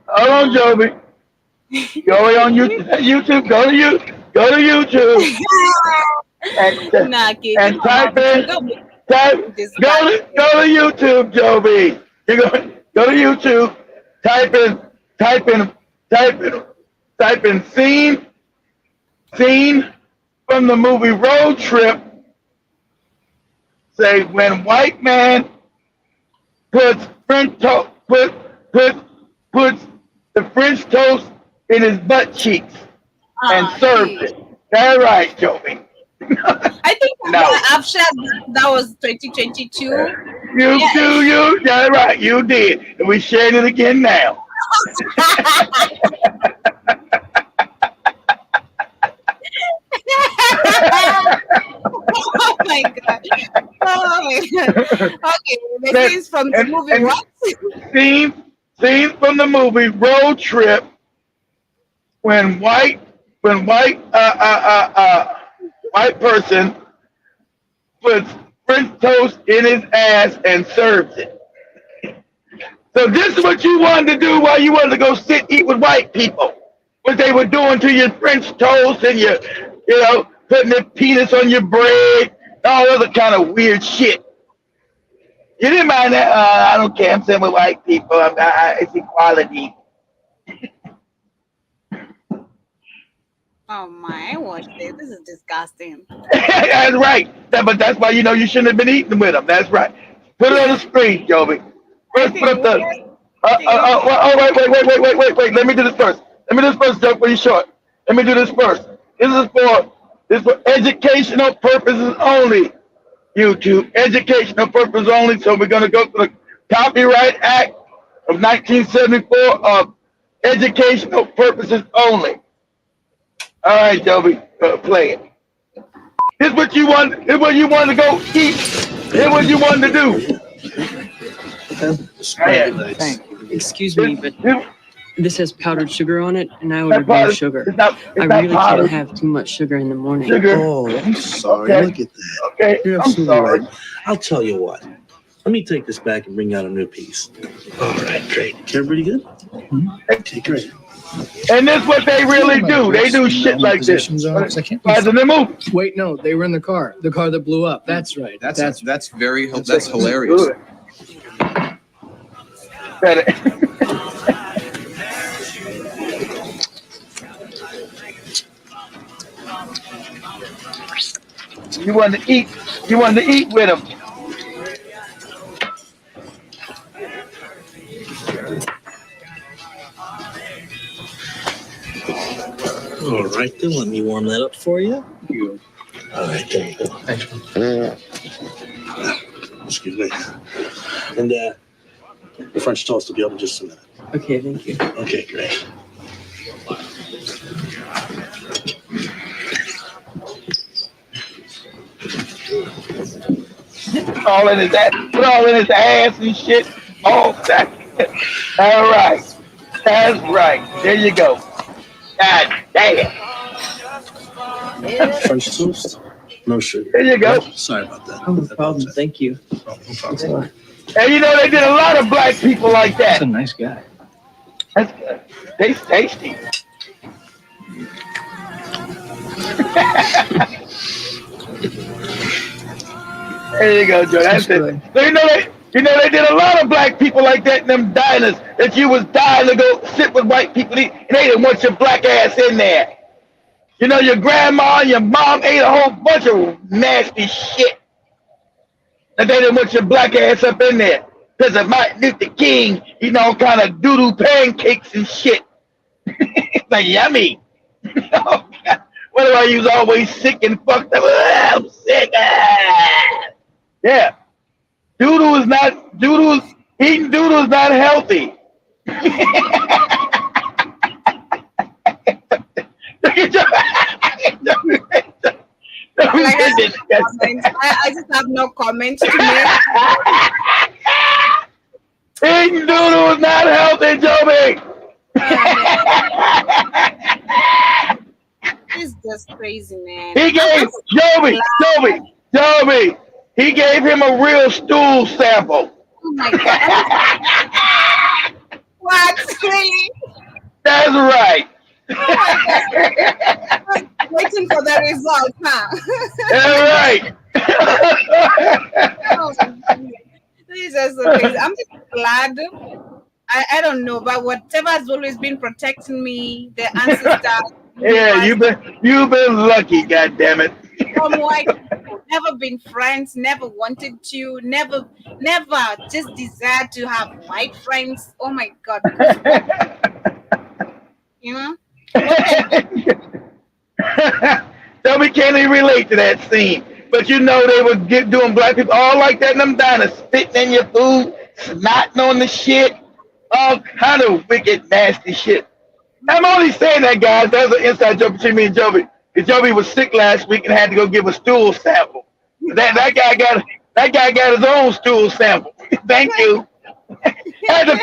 Hold on, Joby. Go on YouTube. Go to YouTube. and type in. Go to YouTube, Joby. You go to YouTube. Type in scene from the movie Road Trip. Say when white man puts puts the French toast in his butt cheeks and serves it. That's right, Joby. I think I've shared that was 2022. You. That's right, you did. And we shared it again now. Oh my god. Okay, this is from the movie what? Scene from the movie Road Trip when white person puts French toast in his ass and serves it. So this is what you wanted to do while you wanted to go eat with white people. What they were doing to your French toast and your, putting their penis on your bread, all other kind of weird shit. You didn't mind that? I don't care. I'm saying with white people. It's equality. Oh my, I watched it. This is disgusting. That's right. But that's why you shouldn't have been eating with them. That's right. Put it on the screen, Joby. First, put up the. Wait. Let me do this first. Joe, for you short. Let me do this first. This is for educational purposes only. YouTube, educational purposes only. So we're gonna go to the Copyright Act of 1974 of educational purposes only. All right, Joby, play it. This is what you want. This is what you want to go eat. This is what you want to do. Excuse me, but this has powdered sugar on it, and I ordered more sugar. I really can't have too much sugar in the morning. Oh, I'm sorry. Okay. Look at that. Okay, You're I'm absolutely sorry. right. I'll tell you what. Let me take this back and bring out a new piece. All right, great. Everybody good? Okay, great. And that's what they really do. They do shit like this. Wait, no, they were in the car that blew up. That's right. That's hilarious. You want to eat with them. All right, then let me warm that up for you. All right, there you go. Thanks. Excuse me. And the French toast will be up in just a minute. Okay, thank you. Okay, great. all in his ass, put all in his ass and shit. All that. All right. That's right. There you go. God damn. French toast? No sugar. There you go. Sorry about that. Oh, no problem. Thank you. No problem. And you know they did a lot of black people like That's that. a nice guy. That's good. Tastes tasty. There you go, Joe. That's it. So you know they did a lot of black people like that in them diners that you was dying to go sit with white people and they didn't want your black ass in there. You know, your grandma and your mom ate a whole bunch of nasty shit. And they didn't want your black ass up in there. Because of Martin Luther King, you know, kind of doo-doo pancakes and shit. Like, yummy. Oh, God. What do I use? Always sick and fucked up. I'm sick. Yeah. Eating doodoo is not healthy. I just have no comment to make. Eating doodoo is not healthy, Joby. It's just crazy, man. He gave Joby. He gave him a real stool sample. Oh my God. What? Really? That's right. Waiting for the result, huh? That's right. Oh, this is just so crazy. I'm just glad. I don't know, but whatever has always been protecting me, the ancestors. Yeah, you've been lucky, goddammit. From white people, never been friends, never wanted to, never just desired to have white friends. Oh my God. You know? Toby can't even relate to that scene. But you know they were doing black people all like that in them diners, spitting in your food, snotting on the shit, all kind of wicked, nasty shit. I'm only saying that, guys. That's an inside joke between me and Joby. Because Joby was sick last week and had to go give a stool sample. That guy got his own stool sample. Thank you. had to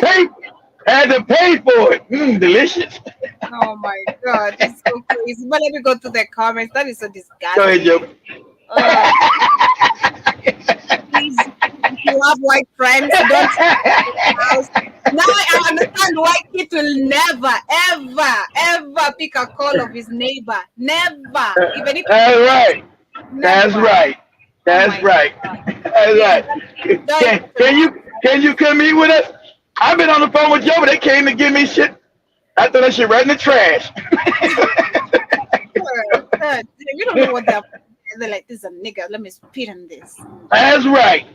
pay for it. Delicious. Oh my God, it's so crazy. But let me go to the comments. That is so disgusting. Go ahead, Joby. Please, if you have white friends, don't. Now I understand why Kit will never, ever pick a call of his neighbor. Never. Even if That's right. That's right. That's right. That's right. Can you come meet with us? I've been on the phone with Joe, but they came to give me shit. I threw that shit right in the trash. You don't know what they're like. This is a nigga. Let me spit on this. That's right.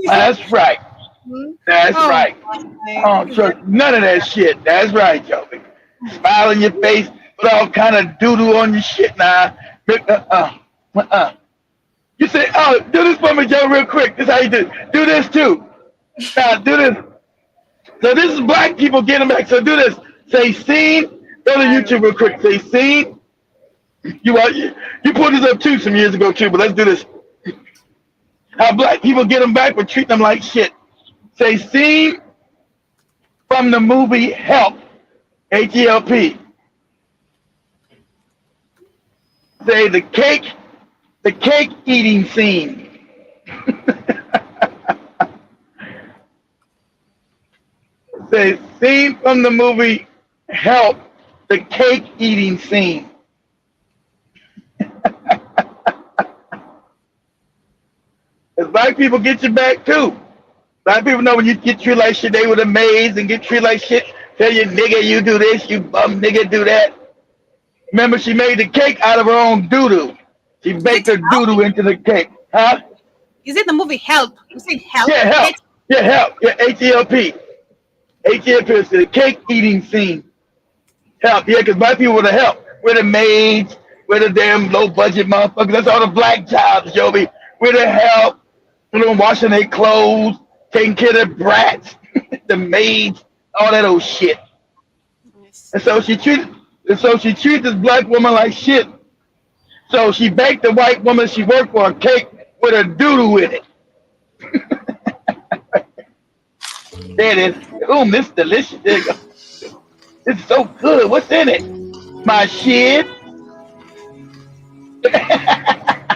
That's right. That's right. Oh, so none of that shit. That's right, Joey. Smile in your face, put all kind of doo-doo on your shit now. You say, oh, do this for me, Joe, real quick. This is how you do it. Do this too. Now, do this. So this is black people getting back. So do this. Say scene. Go to YouTube real quick. Say scene. You put this up too some years ago too, but let's do this. How black people get them back but treat them like shit. Say scene from the movie Help, H-E-L-P. Say the cake eating scene. Say scene from the movie Help, the cake eating scene. Because black people get you back too. Black people know when you get treated like shit, they were amazed and get treated like shit. Tell you, nigga, you do this, you bum nigga, do that. Remember, she made the cake out of her own doo-doo. She baked her doo-doo into the cake. Huh? Is it the movie Help? You said Help? Yeah, Help. Yeah, Help. Yeah, H-E-L-P. H-E-L-P is the cake eating scene. Help. Yeah, because black people were the help. We're the maids. We're the damn low budget motherfuckers. That's all the black jobs, Joby. We're the help. We're the washing their clothes, taking care of the brats, the maids, all that old shit. And so she treated this black woman like shit. So she baked the white woman she worked for a cake with a doo-doo in it. There it is. This delicious. There you go. It's so good. What's in it? My shit.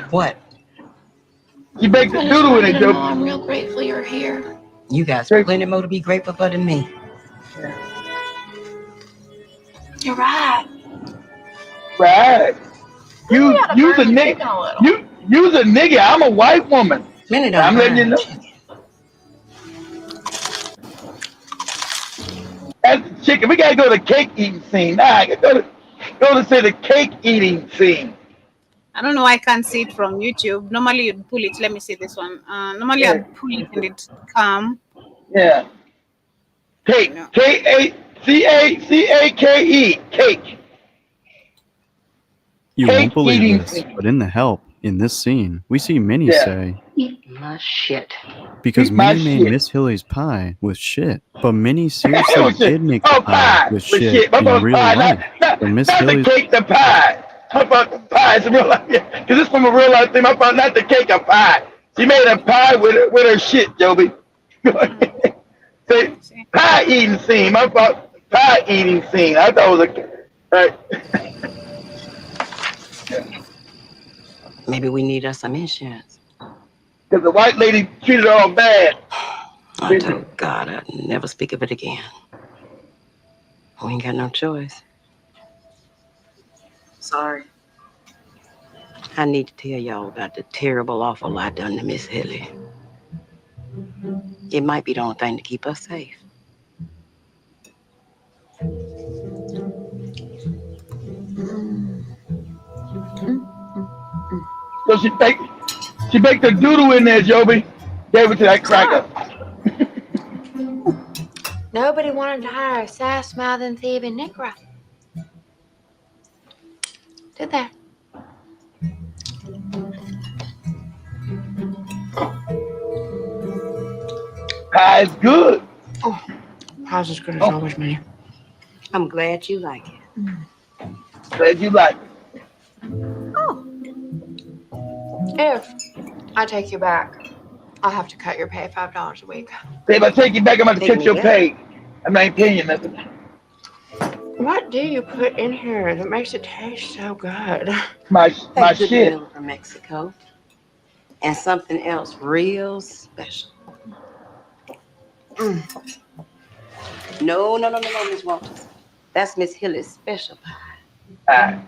What? She baked the doodle in it, Joe. I'm real grateful you're here. You guys plenty more to be grateful for than me. You're right. Right. You's a nigga. You's a nigga. I'm a white woman. I'm letting you know. That's the chicken. We gotta go to the cake eating scene. Nah, I gotta go to say the cake eating scene. I don't know why I can't see it from YouTube. Normally you'd pull it. Let me see this one. Normally I'd pull it and it'd come. Yeah. Cake. K-A-C-A-C-A-K-E. Cake. You won't believe this, but in the help, in this scene, we see Minnie say, Eat my shit. because Minnie made Miss Hilly's pie with shit. But Minnie seriously did make the pie with shit in real life. But Miss Hilly's Cake, the pie. How about the pie? It's a real life. Because this is from a real life thing. I thought not the cake, a pie. She made a pie with her shit, Joby. Say, pie eating scene. I thought pie eating scene. I thought it was right. Maybe we need us some insurance. Because the white lady treated her all bad. I told God I'd never speak of it again. We ain't got no choice. Sorry. I need to tell y'all about the terrible, awful I done to Miss Hilly. It might be the only thing to keep us safe. So she baked the doodle in there, Joby. Gave it to that cracker. Nobody wanted to hire a sass-mouthing, thieving Negro. Did they? Pie is good. Oh, pie's as good as always, man. I'm glad you like it. Glad you like it. If I take you back, I'll have to cut your pay $5 a week. If I take you back, I'm going to cut your pay. I'm not paying you nothing. What do you put in here that makes it taste so good? My Good shit. meal from Mexico. And something else real special. No, Miss Walters. That's Miss Hilly's special pie.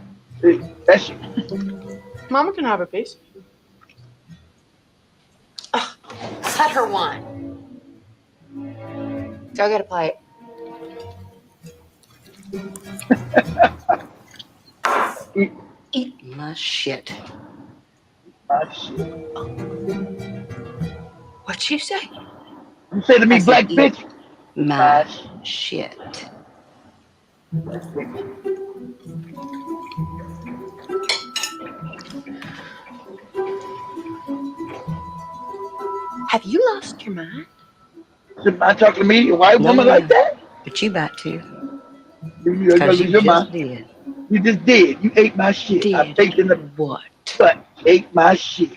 That's Mama can have a piece. Let her one. Go get a plate. Eat my shit. My shit. What'd you say? You say to me, black bitch? My shit. Have you lost your mind? Should I talk to me, a white woman like that? But you about to. You Because you just mind. did. You just did. You ate my shit. I baked in the what? But ate my shit.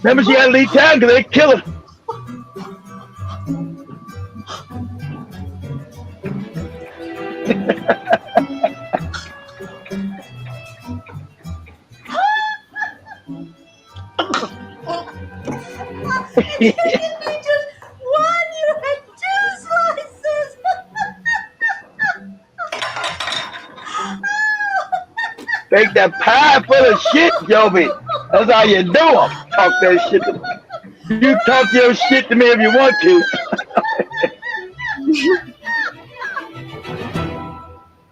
Remember she had to leave town because they kill her. You just one, you had 2 slices. Make that pie full of shit, Joby. That's how you do them. Talk that shit to me. You talk your shit to me if you want to.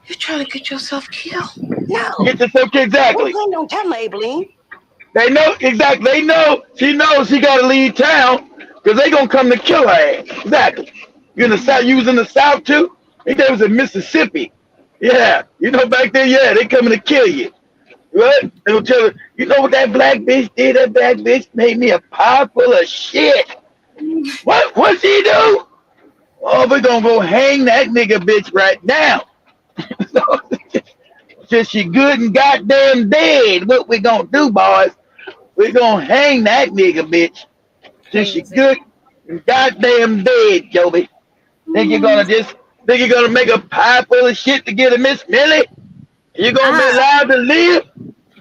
You're trying to get yourself killed. No. Get yourself killed, exactly. We're on that labeling. They know, exactly. They know. She knows she got to leave town because they going to come to kill her ass. Exactly. You in the South, you was in the South too? I think they was in Mississippi. Yeah. You know, back there, yeah, they coming to kill you. What? They'll tell her, you know what that black bitch did? That black bitch made me a pie full of shit. What she do? Oh, we're going to go hang that nigga bitch right now. Since she good and goddamn dead, what we going to do, boys? We gonna hang that nigga, bitch. Till she good and goddamn dead, Joby. Think you're gonna make a pie full of shit to get a Miss Millie? You gonna be allowed to live?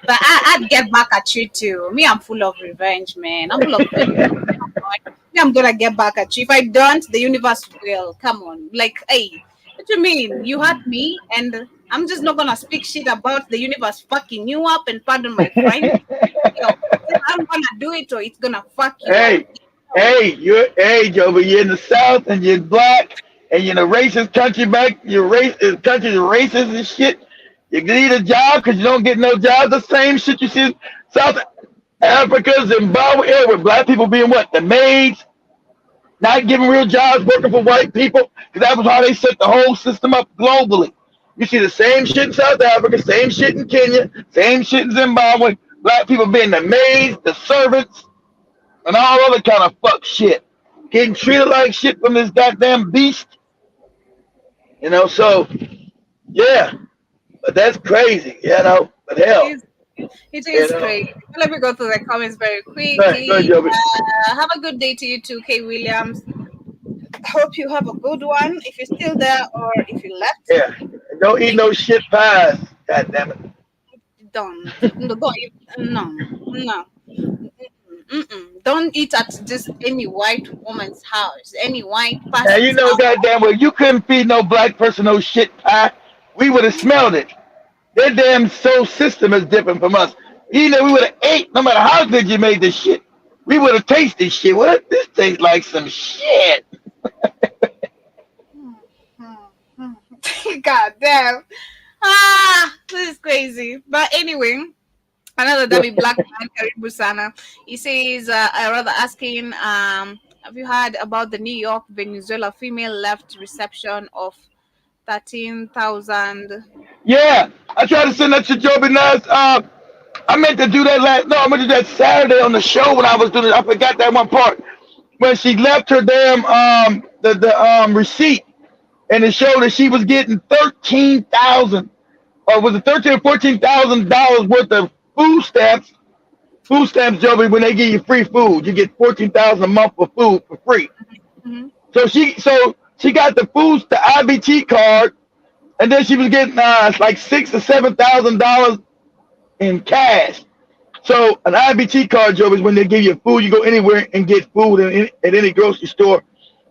But I'd get back at you too. Me, I'm full of revenge, man. I'm full of vengeance. Me, I'm gonna get back at you. If I don't, the universe will. Come on. Like, hey, what do you mean? You hurt me, and I'm just not gonna speak shit about the universe fucking you up, and pardon my friend. Yo, I'm gonna do it or it's gonna fuck you up. Hey, Joby, you're in the South and you're black and you're in a racist country country's racist and shit. You need a job because you don't get no jobs. The same shit you see in South Africa, Zimbabwe, everywhere. Black people being what? The maids, not giving real jobs, working for white people. Because that was how they set the whole system up globally. You see the same shit in South Africa, same shit in Kenya, same shit in Zimbabwe. Black people being the maids, the servants, and all other kind of fuck shit. Getting treated like shit from this goddamn beast. You know, so, yeah. But that's crazy, you know. But hell. It is great. Let me go through the comments very quickly. Have a good day to you too, Kay Williams. Hope you have a good one. If you're still there or if you left. Yeah. Don't eat no shit pies. God damn it. Don't eat. No. Don't eat at just any white woman's house, any white person's Now you know, house. goddamn well, you couldn't feed no black person no shit pie. We would have smelled it. Their damn soul system is different from us. You know, we would have ate no matter how good you made this shit. We would have tasted shit. What? This tastes like some shit. God damn. This is crazy. But anyway, another Dabi Black man, Karibu Sana. He says, I rather asking, have you heard about the New York Venezuela female left reception of 13,000? Yeah, I tried to send that to Joby Nas. I meant to do that I meant to do that Saturday on the show when I was doing it. I forgot that one part. When she left her damn the receipt and it showed that she was getting $13,000 or was it $13,000 or $14,000 worth of food stamps. Food stamps, Joby, when they give you free food, you get $14,000 a month for food for free. Mm-hmm. So she got the the IBT card, and then she was getting like $6,000 to $7,000 in cash. So an IBT card, Joe, is when they give you food, you go anywhere and get food at any grocery store.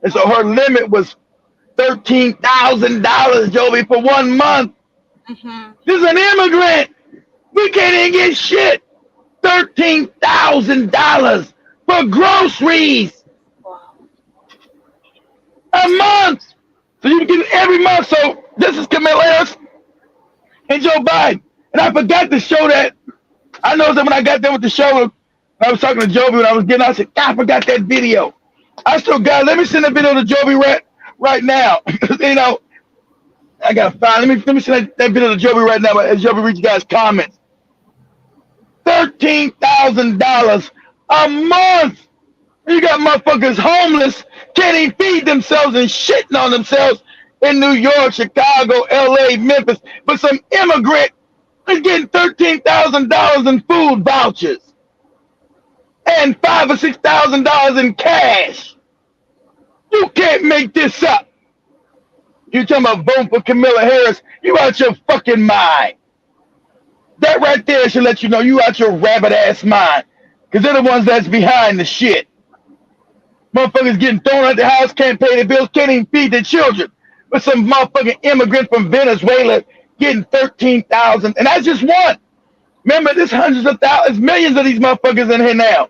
And so her limit was $13,000, Joby, for 1 month. Mm-hmm. This is an immigrant. We can't even get shit. $13,000 for groceries. Wow. A month. So you get it every month. So this is Kamala Harris and Joe Biden. And I forgot to show that. I know that when I got done with the show, I was talking to Joby when I was getting out. I said, God, I forgot that video. I still got it. Let me send the video to Joby right now. You know, I got to find. Let me send that video to Joby right now as Joby reads you guys' comments. $13,000 a month. You got motherfuckers homeless, can't even feed themselves and shitting on themselves in New York, Chicago, LA, Memphis. But some immigrant is getting $13,000 in food vouchers and $5,000 or $6,000 in cash. You can't make this up. You talking about voting for Kamala Harris? You out your fucking mind. That right there should let you know you out your rabbit ass mind. Because they're the ones that's behind the shit. Motherfuckers getting thrown out the house, can't pay their bills, can't even feed their children. But some motherfucking immigrant from Venezuela getting $13,000, and that's just one. Remember, there's hundreds of thousands, millions of these motherfuckers in here now,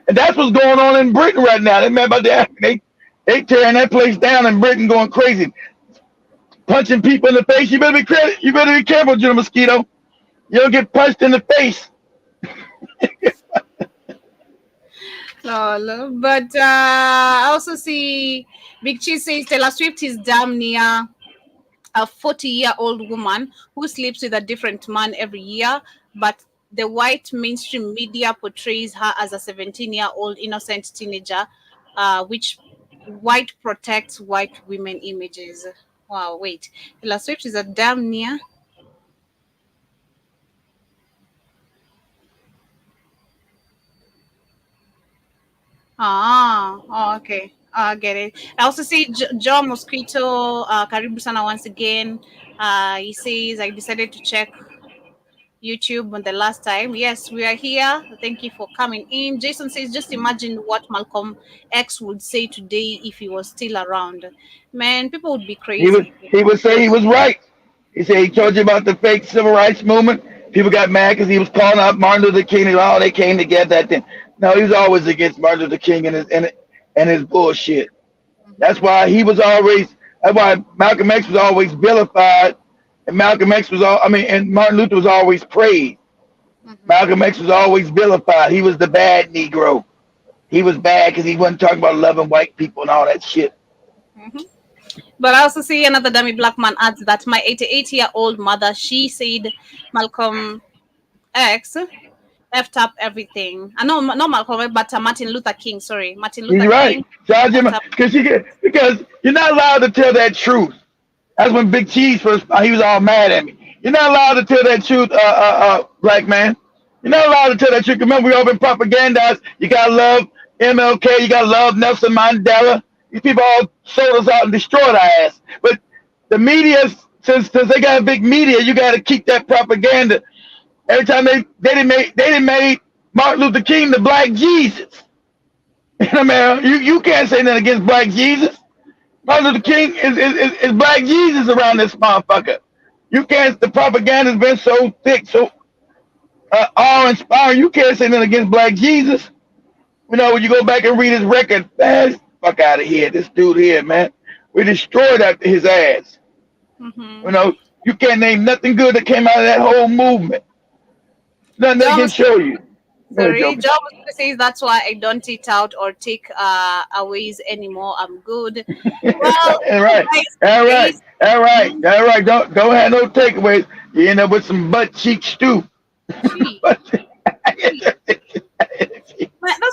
and that's what's going on in Britain right now. They mad about that. They tearing that place down in Britain, going crazy, punching people in the face. You better be careful, General Mosquito. You don't get punched in the face. Lol. But I also see Big Cheese says Taylor Swift is damn near a 40-year-old woman who sleeps with a different man every year, but the white mainstream media portrays her as a 17-year-old innocent teenager, which white protects white women images. Wow, wait. Taylor Swift is a damn. 40 year old woman who sleeps with a different man every year, but the white mainstream media portrays her as a 17-year-old innocent teenager, which white protects white women images. Wow, wait. Taylor Swift is a damn near. Oh, okay. Get it. I also see Joe Mosquito, Karibu Sana once again. He says, I decided to check YouTube on the last time. Yes, we are here. Thank you for coming in. Jason says, just imagine what Malcolm X would say today if he was still around. Man, people would be crazy. He would say he was right. He said he told you about the fake civil rights movement. People got mad because he was calling out Martin Luther King and they came together that thing. No, he was always against Martin Luther King and his bullshit. That's why he was always. That's why Malcolm X was always vilified, and and Martin Luther was always praised. Malcolm X was always vilified. He was the bad Negro. He was bad because he wasn't talking about loving white people and all that shit. But I also see another dummy black man adds that my 88-year-old mother, she said Malcolm X left up everything. I know not Malcolm, but Martin Luther King. Sorry, Martin Luther You're right. King. Because you're not allowed to tell that truth. That's when Big Cheese first. He was all mad at me. You're not allowed to tell that truth, black man. You're not allowed to tell that truth. Remember, we all been propagandized. You gotta love MLK. You gotta love Nelson Mandela. These people all sold us out and destroyed our ass. But the media, since they got a big media, you got to keep that propaganda. Every time they didn't make Martin Luther King the Black Jesus. I mean, you can't say nothing against Black Jesus. Martin Luther King is Black Jesus around this motherfucker. You can't. The propaganda's been so thick, so awe-inspiring. You can't say nothing against Black Jesus. You know, when you go back and read his record, man, fuck out of here. This dude here, man, we destroyed after his ass. You know, you can't name nothing good that came out of that whole movement. Nothing they can show you. Sorry, John says that's why I don't eat out or take aways anymore. I'm good. Well, all right. Don't have no takeaways. You end up with some butt cheek stew. That's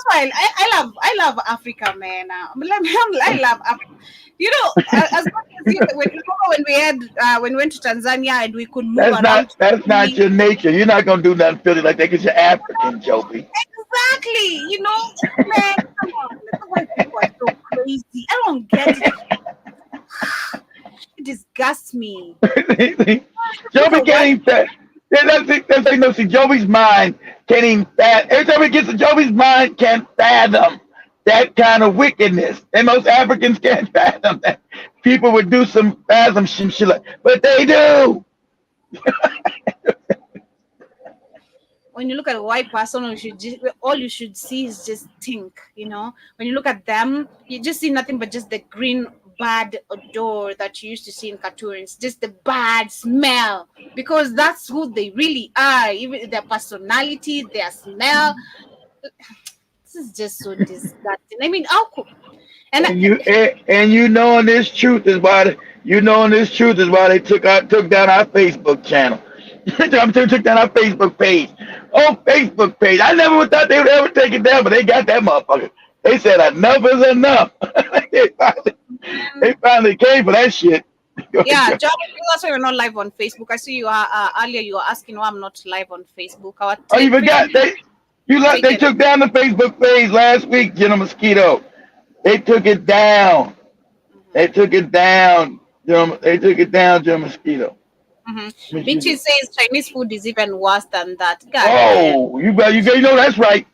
why I love Africa, man. I love Africa. You know, as much as when we went to Tanzania and we could move around. That's not your nature. You're not gonna do nothing filthy like that because you're African, Joby. Exactly. You know, man, come on. The white people are so crazy. I don't get it. It disgusts me. Joby getting fat. That's like no. See, Joby's mind can't even fathom. Every time he gets to Joby's mind, can't fathom that kind of wickedness. And most Africans can't fathom that. People would do some shit like, but they do. When you look at a white person, all you should see is just think. You know, when you look at them, you just see nothing but just the green bad odor that you used to see in cartoons, just the bad smell, because that's who they really are. Even their personality, their smell. This is just so disgusting. I mean, how could and you knowing this truth is why they took down our Facebook channel. Took down our Facebook page. Oh, Facebook page. I never thought they would ever take it down, but they got that motherfucker. They said enough is enough. They finally came for that shit. Yeah, John, that's why we're not live on Facebook. I see you earlier. You were asking why I'm not live on Facebook. You forgot they took down the Facebook page last week, Jenna Mosquito. They took it down. They took it down, Jenna Mosquito. Bitchy says Chinese food is even worse than that. God, you know that's right,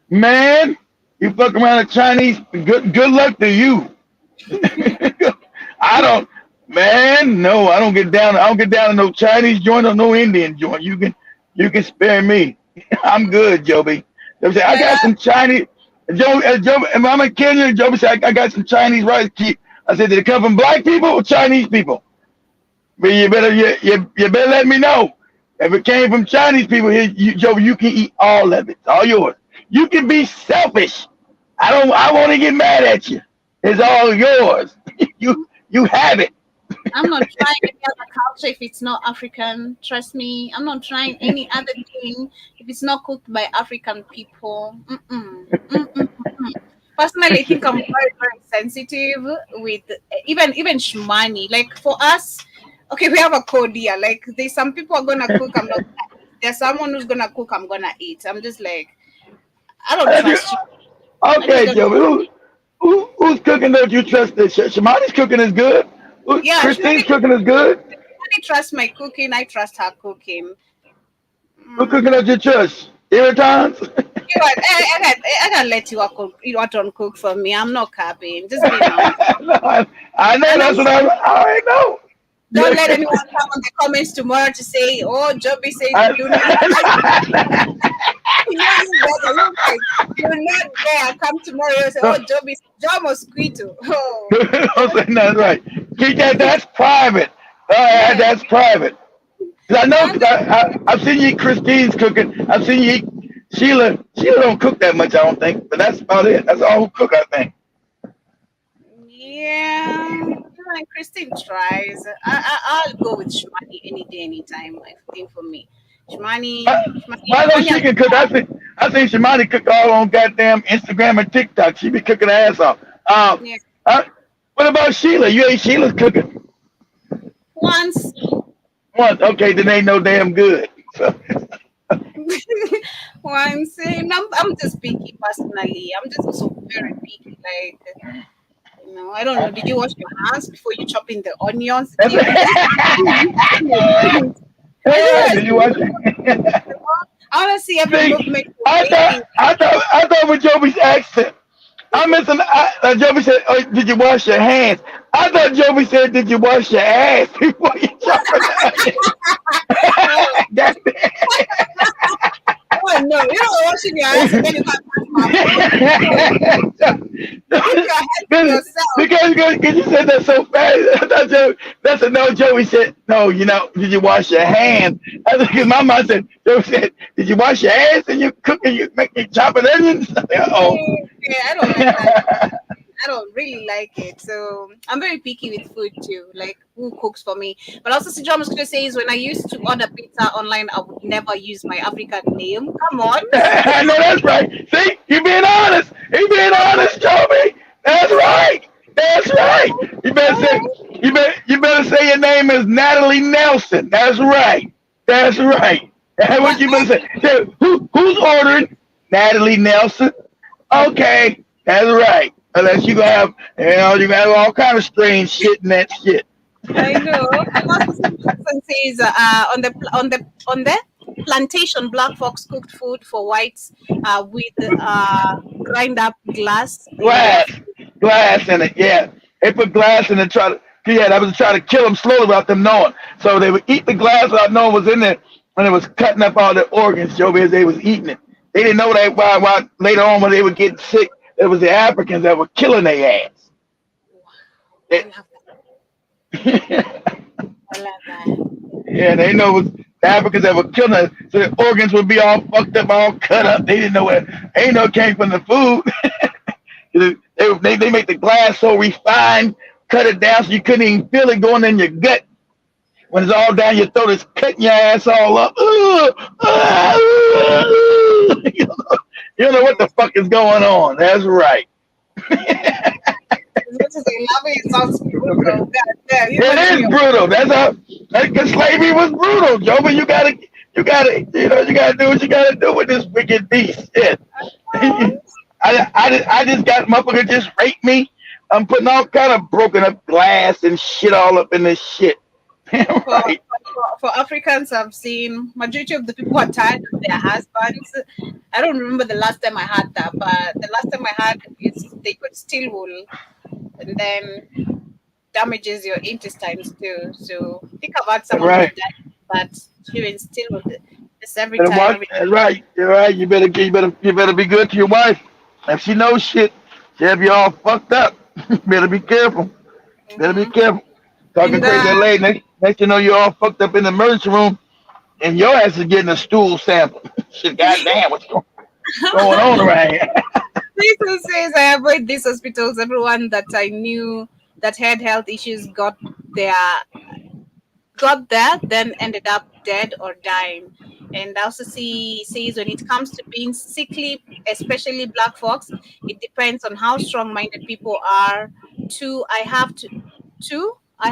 man. You fuck around with Chinese. Good luck to you. I don't get down. I don't get down to no Chinese joint or no Indian joint. You can spare me. I'm good, Joby. I got some Chinese. Joby, I'm in Kenya. Joby said I got some Chinese rice. I said, did it come from black people or Chinese people? But you better let me know. If it came from Chinese people, Joby, you can eat all of it. It's all yours. You can be selfish. I won't even get mad at you. It's all yours. You have it. I'm not trying any other culture if it's not African. Trust me. I'm not trying any other thing if it's not cooked by African people. Personally, I think I'm very, very sensitive with even shmani. Like for us, okay, we have a code here. Like there's some people are gonna cook. I'm not. There's someone who's gonna cook. I'm gonna eat. I'm just like, I don't trust you. Okay, Joey. Who's cooking that you trust? This Shamani's cooking is good. Yeah, Christine's cooking is good. I trust my cooking. I trust her cooking. Who cooking that you trust? Irritants? You know what? I can let you cook. You don't cook for me. I'm not capping. Just be honest. No, I know that's what I already know. Don't let anyone come on the comments tomorrow to say, "Oh, Joby says you do not." You're not there. Come tomorrow and say, "Oh, Job mosquito." Oh. That's right. Keep that. That's private. That's private. 'Cause I know. 'Cause I've seen you. Christine's cooking. I've seen you. Eat. Sheila don't cook that much. I don't think. But that's about it. That's all who cook. I think. Yeah, Christine tries. I'll go with Shmani any day, anytime. I think for me, Shmani. I know she can cook. I think Shimani cook all on goddamn Instagram and TikTok. She be cooking her ass off. What about Sheila? You ain't Sheila's cooking. Once. Okay, then ain't no damn good. So. Once. I'm just picky personally. I'm just also very picky. Like, I don't know. Did you wash your hands before you chop in the onions? Did you wash it? I want to see every movement. I thought with Joby's accent, I'm missing. Joby said, "Oh, did you wash your hands?" I thought Joby said, "Did you wash your ass before you chop it?" That's it. Oh no, you're not washing your ass and then you can't because you said that so fast. I thought that's a no. Joey said, "No, did you wash your hands?" Because my mom said, Joey said, "Did you wash your ass and you cook and you make me chopping onions?" Oh, yeah, I don't like that. I don't really like it. So I'm very picky with food too, like who cooks for me. But also, John was going to say is when I used to order pizza online, I would never use my African name. Come on. I know that's right. See, you being honest. You being honest, Joby. That's right. That's right. You better say your name is Natalie Nelson. That's right. That's right. That's what you better say. Who's ordering? Natalie Nelson. Okay, that's right. Unless you gonna have, you gonna have all kind of strange shit in that shit. I know. Says on the plantation, black folks cooked food for whites with grind up glass in it. Yeah, they put glass in it. That was to try to kill them slowly without them knowing. So they would eat the glass without knowing what was in there, and it was cutting up all their organs, Joby, as they was eating it. They didn't know that why later on when they were getting sick, it was the Africans that were killing their ass. Yeah, they know it was the Africans that were killing us, so the organs would be all fucked up, all cut up. They didn't know ain't no came from the food. they make the glass so refined, cut it down so you couldn't even feel it going in your gut. When it's all down your throat, it's cutting your ass all up. You don't know what the fuck is going on. That's right. It sounds brutal. It is brutal. Because slavery was brutal, Joe. But you gotta do what you gotta do with this wicked beast. Shit. I just got motherfucker just raped me. I'm putting all kind of broken up glass and shit all up in this shit. Right. For Africans, I've seen majority of the people are tired of their husbands. I don't remember the last time I had that, but the last time I had is they put steel wool and then damages your intestines too. So think about someone who's died, but chewing steel wool this every time. Right, you're right. You better be good to your wife. If she knows shit, she'll have you all fucked up. Better be careful. Better be careful. Talking crazy that lady. Next you know you're all fucked up in the emergency room and your ass is getting a stool sample. Shit, goddamn, what's going on around here? Lisa says I avoid these hospitals. Everyone that I knew that had health issues got there, then ended up dead or dying. And I also says when it comes to being sickly, especially black folks, it depends on how strong-minded people are. I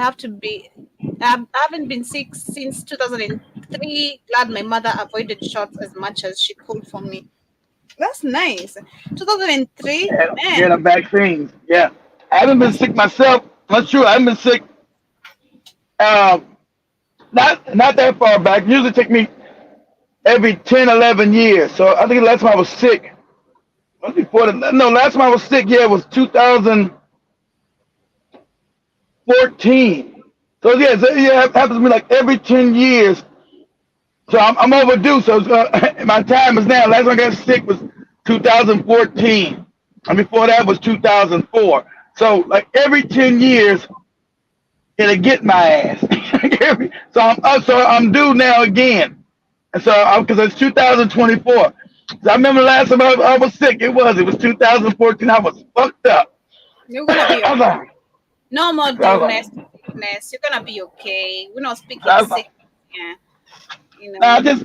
haven't been sick since 2003. Glad my mother avoided shots as much as she could for me. That's nice. 2003. Getting vaccines. Yeah. I haven't been sick myself. That's true. I haven't been sick. Not that far back. Usually take me every 10, 11 years. So I think the last time I was sick, last time I was sick, yeah, it was 2014. So yeah, it happens to me like every 10 years. So I'm overdue. So my time is now. Last time I got sick was 2014. And before that was 2004. So like every 10 years, it'll get my ass. so I'm due now again. And so because it's 2024. So I remember the last time I was sick. It was 2014. I was fucked up. You're gonna be I was okay. like, No more illness. You're gonna be okay. We're not speaking sick. Yeah. You know. I just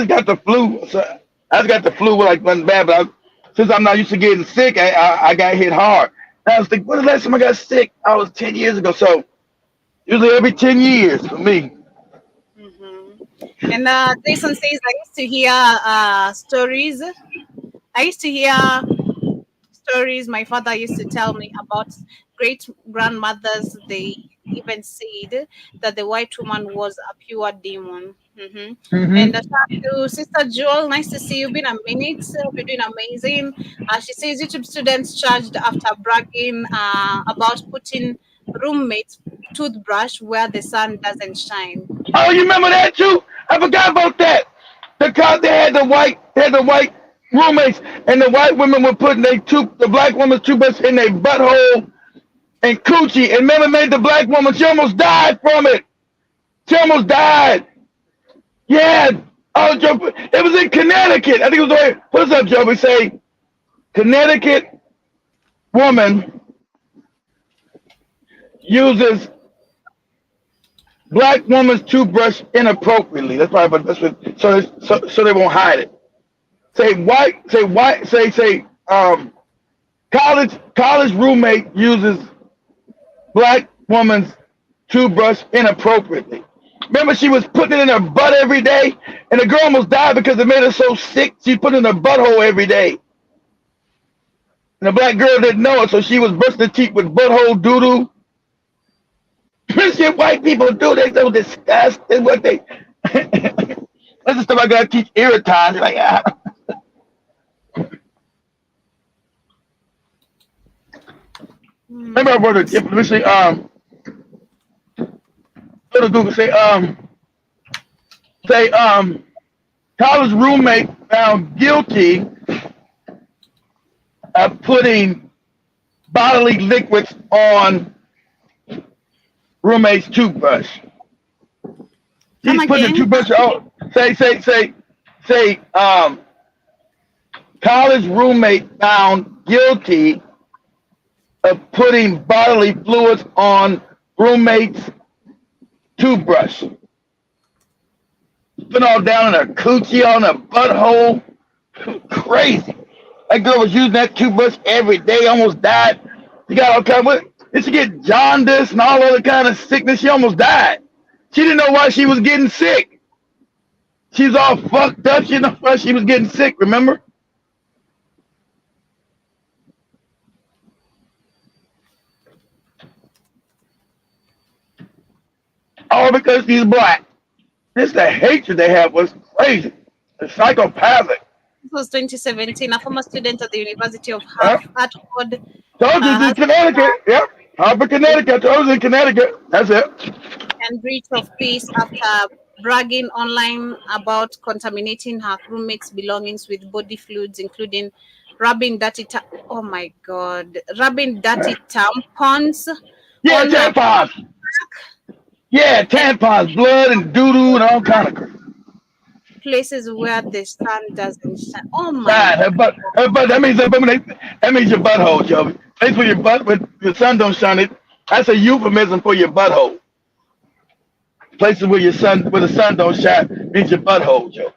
got the flu. So I just got the flu like wasn't bad, but since I'm not used to getting sick, I got hit hard. And I was thinking, when the last time I got sick? I was 10 years ago. So usually every 10 years for me. And Jason says, I used to hear stories. I used to hear stories my father used to tell me about great grandmothers. They even said that the white woman was a pure demon. And shout out to Sister Joel. Nice to see you. Been a minute. You're doing amazing. She says YouTube students charged after bragging about putting roommates toothbrush where the sun doesn't shine. Oh, you remember that too? I forgot about that. Because they had the white roommates, and the white women were putting the black woman's toothbrush in their butthole and coochie, and remember made the black woman, she almost died from it. She almost died. Yeah. Oh, Joe, it was in Connecticut. I think it was right. What's up, Joe? We say Connecticut woman uses black woman's toothbrush inappropriately. That's why, but that's what, so they won't hide it. College roommate uses black woman's toothbrush inappropriately. Remember, she was putting it in her butt every day, and the girl almost died because it made her so sick. She put it in her butthole every day. And the black girl didn't know it, so she was brushing her teeth with butthole doo-doo. Shit white people do, they so disgusting. What they that's the stuff I gotta teach irritants. Like, Remember I wrote a definition. Go to Google. Say college roommate found guilty of putting bodily liquids on roommate's toothbrush. He's putting the toothbrush on. Say college roommate found guilty of putting bodily fluids on roommate's toothbrush. Put all down in her coochie, on her butthole. Crazy. That girl was using that toothbrush every day, almost died. She got all kind of, did she get jaundice and all other kind of sickness? She almost died. She didn't know why she was getting sick. She was all fucked up. She didn't know why she was getting sick, remember? All because she's black. This the hatred they have was crazy. It's psychopathic. This was 2017. A former student at the University of Hartford. Told you in Connecticut. Yep. Hartford, Connecticut. Told you in Connecticut. That's it. And breach of peace after bragging online about contaminating her roommate's belongings with body fluids, including rubbing dirty tampons. Yeah, tampons. Yeah, tampons, blood and doo-doo and all kind of crap. Places where the sun doesn't shine. Oh my God. Her butt, that means your butthole, Joey. Place where your butt, where the sun don't shine, that's a euphemism for your butthole. Places where the sun don't shine means your butthole, Joe.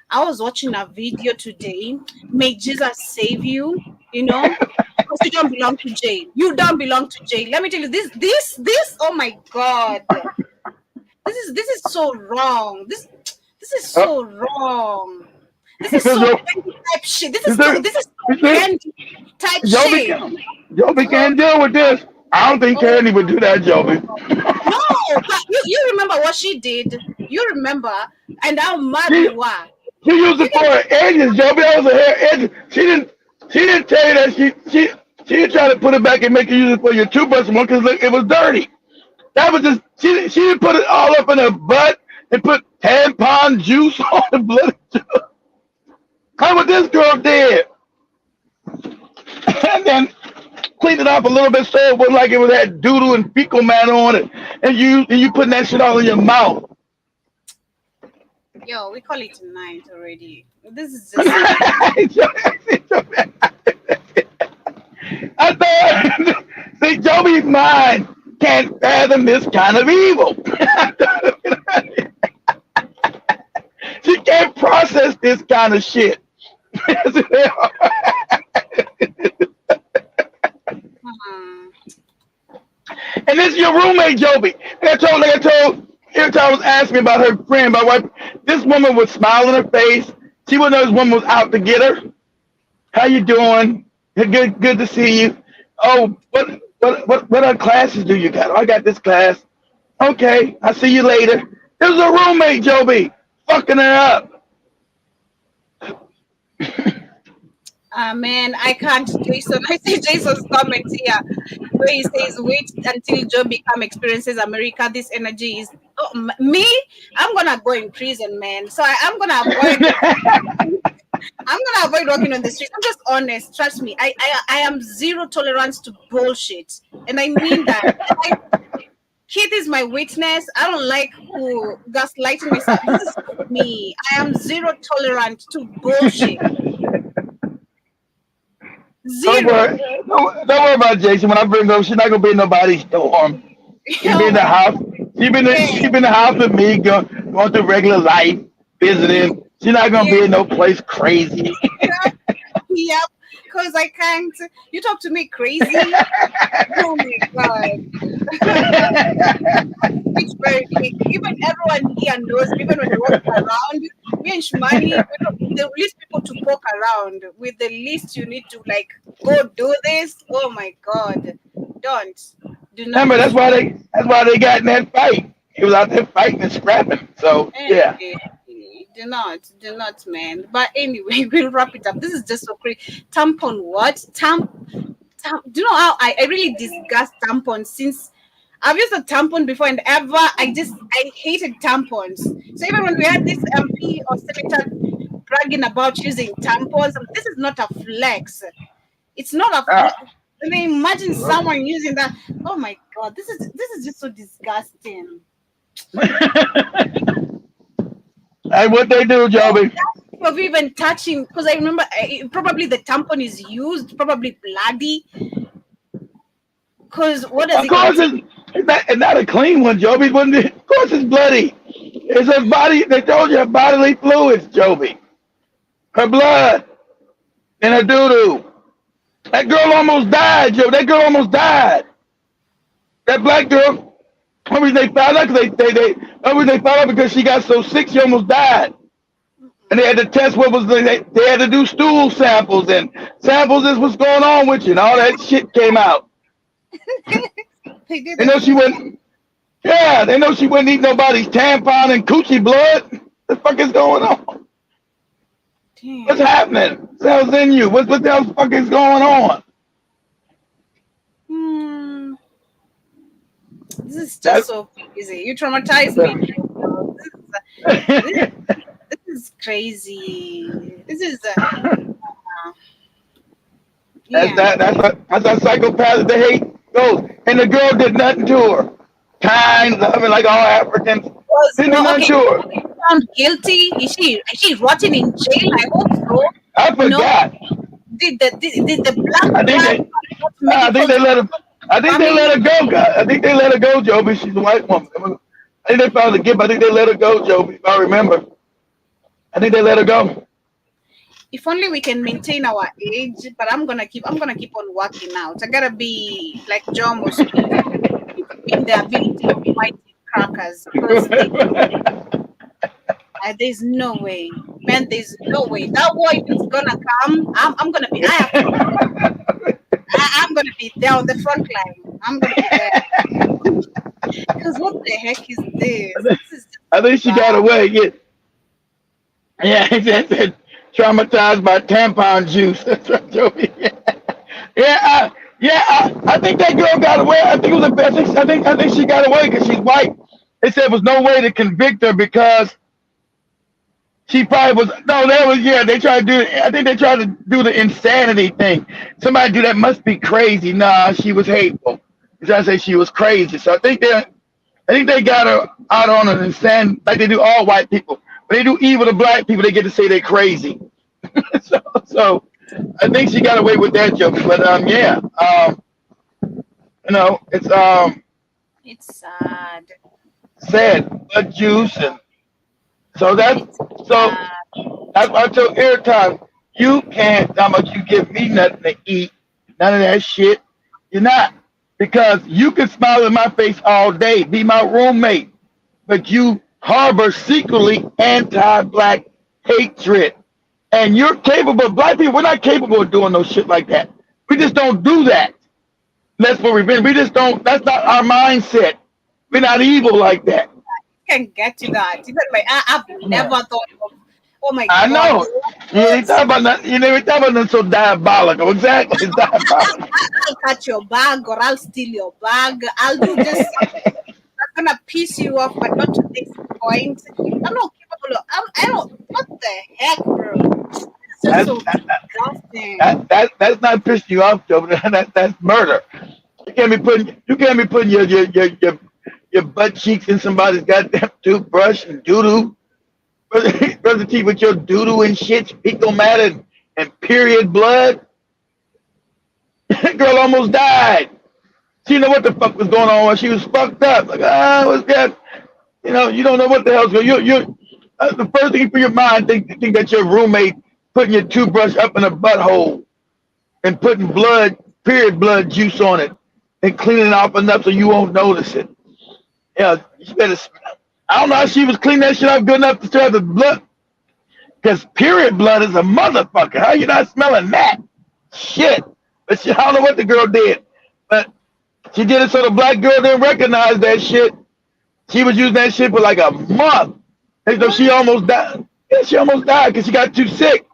I was watching a video today. May Jesus save you, you know, because you don't belong to jail. You don't belong to jail. Let me tell you, this, oh my God. This is so wrong. This is so wrong. This is so Candy type shit. This is so Candy type shit. Joby can't deal with this. I don't think Candy would do that, Joby. No, but you remember what she did. You remember, and how mad you were. She used it for her edges, Joby. That was her hair edges. She didn't tell you that she didn't try to put it back and make you use it for your toothbrush one because it was dirty. That was just she didn't put it all up in her butt and put tampon juice on the blood. That's what this girl did. And then cleaned it up a little bit so it wasn't like it was had doodle and fecal matter on it. And you putting that shit all in your mouth. Yo, we call it night already. This is just I thought see Joby's mind can't fathom this kind of evil. She can't process this kind of shit. And this is your roommate, Joby. Like I told, every time I was asking me about her friend, my wife, this woman would smile on her face. She would know this woman was out to get her. How you doing? Good to see you. Oh, what classes do you got? Oh, I got this class. Okay, I'll see you later. This is a roommate, Joby, fucking her up. Man, I can't, Jason. I see Jason's comments here where he says, wait until Joby experiences America. This energy is me. I'm gonna go in prison, man. So I'm gonna avoid walking on the street. I'm just honest. Trust me. I am zero tolerance to bullshit, and I mean that. Kate is my witness. I don't like who gaslighting myself. This is me. I am zero tolerant to bullshit. Zero. Don't worry about Jason. When I bring her up, she's not gonna be in nobody's dorm. She be in the house. She been in the house with me, going through regular life, visiting. She's not gonna be in no place crazy. Yep, because I can't. You talk to me crazy. Oh my god. It's very big. Even everyone here knows. Even when they walk around, me and Shmani, the least people to walk around. With the least you need to go do this. Oh my god. Do not. Remember, that's why they got in that fight. He was out there fighting and scrapping. So yeah. Do not, man. But anyway, we'll wrap it up. This is just so crazy. Tampon, what? Do you know how I really disgust tampons since I've used a tampon before and ever. I hated tampons. So even when we had this MP or senator bragging about using tampons, this is not a flex. It's not a flex. I mean, imagine someone using that. Oh my god, this is just so disgusting. And what they do, Joby? Of even touching, because I remember probably the tampon is used, probably bloody. Because what does of course it's not a clean one, Joby. Of course it's bloody. It's her body. They told you her bodily fluids, Joby. Her blood and her doo-doo. That girl almost died, Joe. That girl almost died. That black girl. One reason they found out because she got so sick she almost died. And they had to test they had to do stool samples and samples is what's going on with you and all that shit came out. They know she wouldn't eat nobody's tampon and coochie blood. What the fuck is going on? Damn. What's happening? What the hell's in you? What the hell fuck is going on? This is just so crazy. You traumatized me. This is crazy. This is that's a psychopath that hate goes. And the girl did nothing to her. Kind, loving like all Africans. Didn't do nothing to her. Found guilty? Is she rotting in jail? I hope so. I forgot. Did the black I think they let her. I think they let her go, guys. I think they let her go, Joby. She's a white woman. I think they found the gift. I think they let her go, Joby. If I remember, I think they let her go. If only we can maintain our age, but I'm gonna keep on working out. I gotta be like John was in the ability of white crackers. There's no way. man, there's no way that war is gonna come. I'm gonna be. I'm gonna be there on the front line. I'm gonna be there. Because what the heck is this? This is I think she got away. Yeah, traumatized by tampon juice. That's what told me. I think that girl got away. I think it was a bad. I think she got away because she's white. They said there was no way to convict her because she probably was. No, that was They tried to do. I think they tried to do the insanity thing. Somebody do that must be crazy. Nah, she was hateful. They tried to say she was crazy. So I think they got her out on an insane, like they do all white people. When they do evil to black people, they get to say they're crazy. so I think she got away with that joke. But it's sad. Sad, blood juice, and so that's why I told every time you can't. How much you give me nothing to eat, none of that shit. You're not, because you can smile in my face all day, be my roommate, but you harbor secretly anti-black hatred, and you're capable. Black people, we're not capable of doing no shit like that. We just don't do that. That's what we've been. We just don't. That's not our mindset. We're not evil like that. You can get to that. Even I've never thought of. Oh my God! I know. You never thought about nothing so diabolical. Exactly. It's diabolical. I'll cut your bag, or I'll steal your bag. I'll do this. That's gonna piss you off, but not to this point. I'm not capable of. I don't. What the heck, bro? It's just so disgusting. That's not pissing you off, though. That's murder. You can't be putting your butt cheeks in somebody's goddamn toothbrush and doo-doo. Brush the teeth with your doo-doo and shit, fecal matter and period blood. Girl almost died. She didn't know what the fuck was going on. She was fucked up. Like, what's that? You don't know what the hell's going on. You're the first thing for your mind, think that your roommate putting your toothbrush up in a butthole and putting period blood juice on it and cleaning it off enough so you won't notice it. Yeah, you better. I don't know how she was cleaning that shit up good enough to still have the blood. Because period blood is a motherfucker. How you not smelling that? Shit. But I don't know what the girl did. But she did it so the black girl didn't recognize that shit. She was using that shit for like a month. And so she almost died. Yeah, she almost died because she got too sick.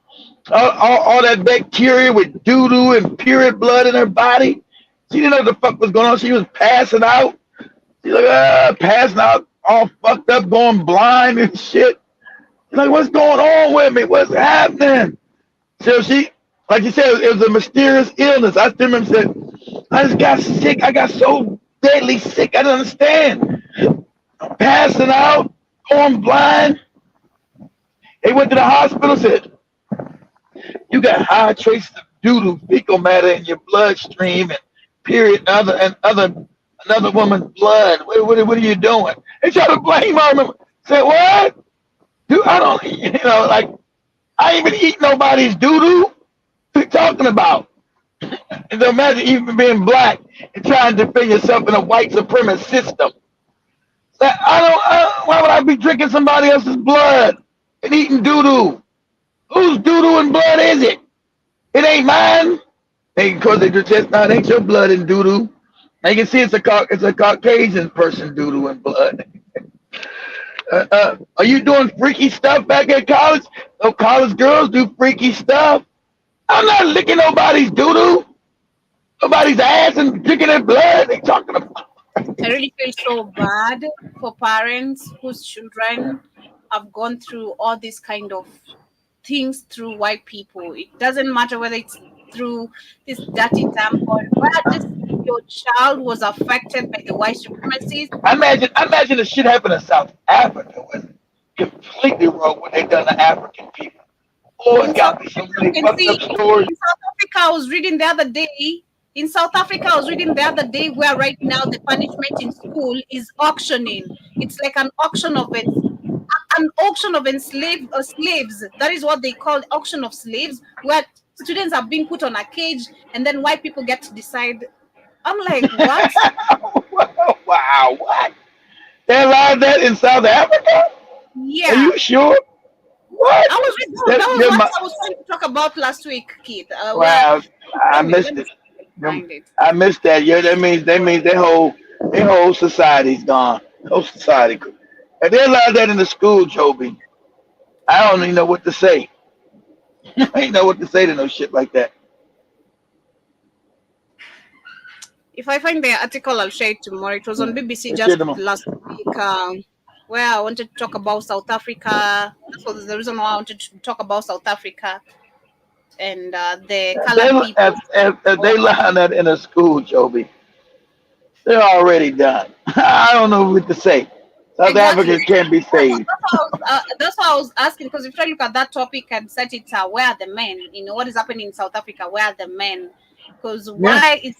All that bacteria with doo-doo and period blood in her body. She didn't know what the fuck was going on. She was passing out. She's like, passing out, all fucked up, going blind and shit. She's like, what's going on with me? What's happening? So she, like you said, it was a mysterious illness. I still remember saying, I just got sick. I got so deadly sick. I didn't understand. I'm passing out, going blind. They went to the hospital, said, you got high traces of doo-doo, fecal matter in your bloodstream and period, another woman's blood. What are you doing? They try to blame her. I remember, said, what? Dude, I don't, like, I ain't even eat nobody's doo-doo. What are you talking about? And so imagine even being black and trying to defend yourself in a white supremacist system. Why would I be drinking somebody else's blood and eating doo-doo? Whose doo-doo and blood is it? It ain't mine. Because they just not ain't your blood and doo-doo. Now you can see it's a Caucasian person doo-doo and blood. Are you doing freaky stuff back at college? No, college girls do freaky stuff. I'm not licking nobody's doo-doo, nobody's ass and drinking their blood. They talking about. I really feel so bad for parents whose children have gone through all these kind of things through white people. It doesn't matter whether it's through this dirty tampon, whether your child was affected by the white supremacists. Imagine the shit happened in South Africa was completely wrong what they done to African people. Oh, it's got me so many fucked up stories. In South Africa, I was reading the other day where right now the punishment in school is auctioning. It's like an auction of slaves. That is what they call auction of slaves, where students are being put on a cage and then white people get to decide. I'm like, what? Wow, what? They allowed that in South Africa? Yeah. Are you sure? What? I was that was what I was trying to talk about last week, Keith. Wow, I missed it. I missed that. Yeah, that means their whole society's gone. Whole society. And they allow that in the school, Joby. I don't even know what to say. I ain't know what to say to no shit like that. If I find the article, I'll share it tomorrow. It was on BBC just last week, where I wanted to talk about South Africa. That was the reason why I wanted to talk about South Africa and the colored people. If they line that in a school, Joby, they're already done. I don't know what to say. South Africa can't be saved. That's why I was asking, because if I look at that topic and set it, where are the men? You know, what is happening in South Africa? Where are the men? Because why it's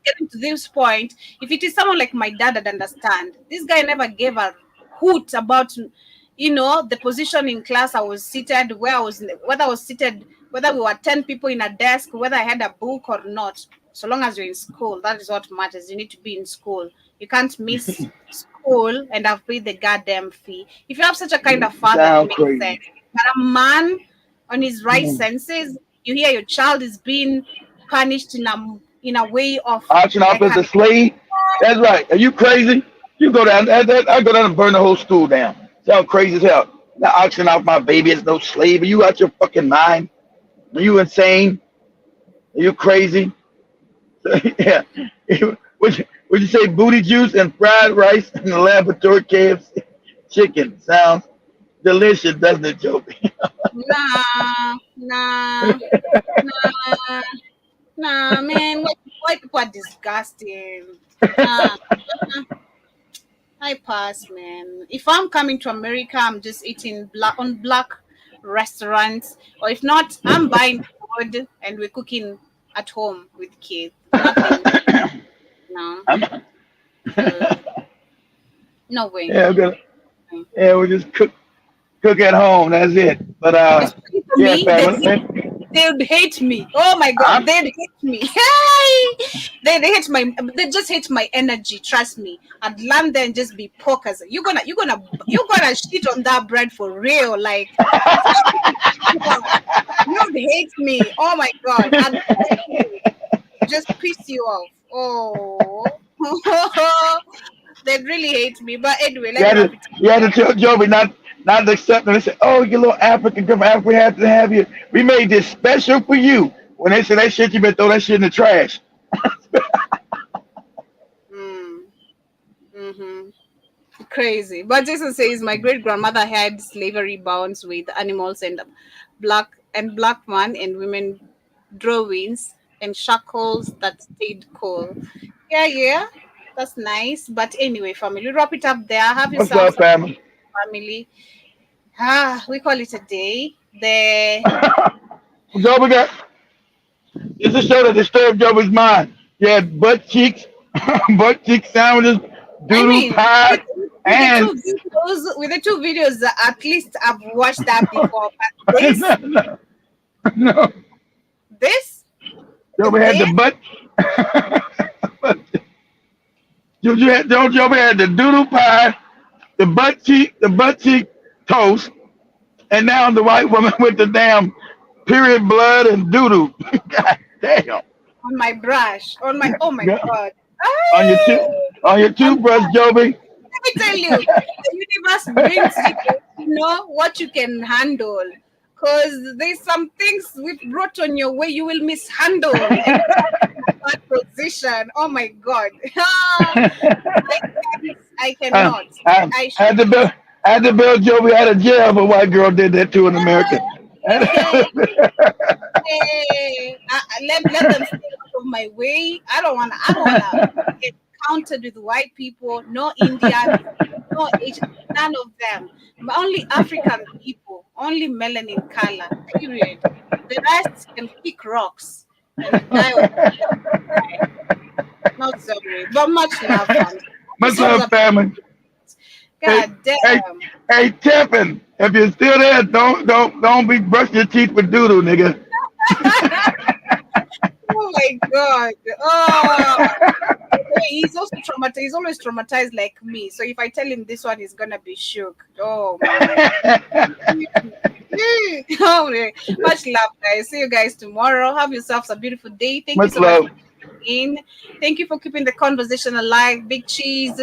getting to this point? If it is someone like my dad, I'd understand. This guy never gave a hoot about, you know, the position in class I was seated, whether I was seated, whether we were 10 people in a desk, whether I had a book or not. So long as you're in school, that is what matters. You need to be in school. You can't miss school and have paid the goddamn fee. If you have such a kind of father, it makes sense. But a man on his right senses, you hear your child is being punished in a way of auction off as a slave. That's right. Are you crazy? You go down. I go down and burn the whole school down. Sound crazy as hell. Not auction off my baby as no slave. Are you out your fucking mind? Are you insane? Are you crazy? Yeah. Would you say booty juice and fried rice and the laboratory KFC chicken? Sounds delicious, doesn't it, Joby? Nah, man. White people are disgusting. I pass, man. If I'm coming to America, I'm just eating black restaurants, or if not, I'm buying food and we're cooking at home with kids. Nothing. No. No way. Yeah, we just cook at home. That's it. But they would hate me. Oh my God, they'd hate me. They hate they just hate my energy. Trust me. I'd land there and just be pokers. You're gonna shit on that bread for real. Like you'd hate me. Oh my God. I'd just piss you off. Oh. They'd really hate me. But anyway, you had to tell Joby not to accept them. They said, "Oh, you little African girl, we have to have you. We made this special for you." When they say that shit, you better throw that shit in the trash. Crazy. But Jason says my great grandmother had slavery bounds with animals and black man and women drawings and shackles that stayed cool. Yeah. That's nice. But anyway, family, wrap it up there. Have yourself family. We call it a day. Joby got it's a show that disturbed Joby's mind. Yeah, butt cheeks sandwiches, doodle pie, and with the two videos, at least I've watched that before. But this, no. This Joby had the butt. Joby had the doodle pie, the butt cheek toast, and now the white woman with the damn period blood and doodle. God damn. On my brush. Oh my God. On your toothbrush, Joby. Let me tell you, the universe brings you know what you can handle. Because there's some things we've brought on your way you will mishandle. That position. Oh my God. I cannot. I had to build Joby out of jail, but a white girl did that too in America. Let them stay out of my way. I don't wanna get counted with white people, no Indians, no Asian, none of them. Only African people, only melanin color, period. The rest can kick rocks and die. Not sorry, but much love, family. Much love, family. God damn. Hey, Tiffin, if you're still there, don't be brushing your teeth with doodle, nigga. Oh my God. Oh. He's also traumatized. He's always traumatized like me. So if I tell him this one, he's gonna be shook. Oh man. Much love, guys. See you guys tomorrow. Have yourselves a beautiful day. Thank Much you so love. much for tuning in. Thank you for keeping the conversation alive. Big Cheese.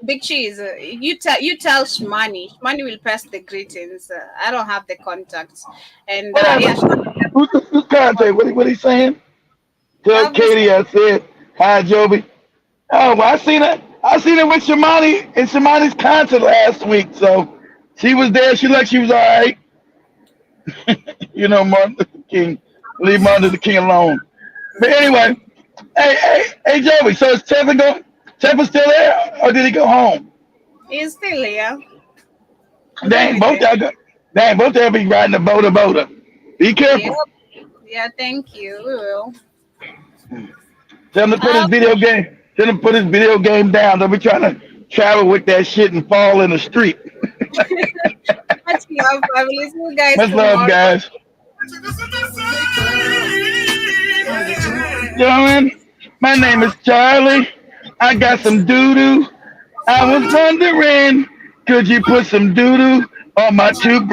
Big Cheese. You tell Shmani. Shmani will pass the greetings. I don't have the contacts. And yeah. Who's contact? What he saying? Tell Katie I said hi, Joby. Oh, well, I seen it with Shimani in Shimani's concert last week. So she was there. She looked. She was all right. You know, Martin Luther King. Leave Martin Luther King alone. But anyway, hey, Joby. So is Teffa still there, or did he go home? He's still here. Dang, both y'all be riding the boda. Be careful. Yeah, thank you. We will. Tell him to put his video game. Tell him to put his video game down. Don't be trying to travel with that shit and fall in the street. Much love, family. See you guys Much tomorrow. love, guys. John, my name is Charlie. I got some doo-doo. I was wondering, could you put some doo-doo on my toothbrush?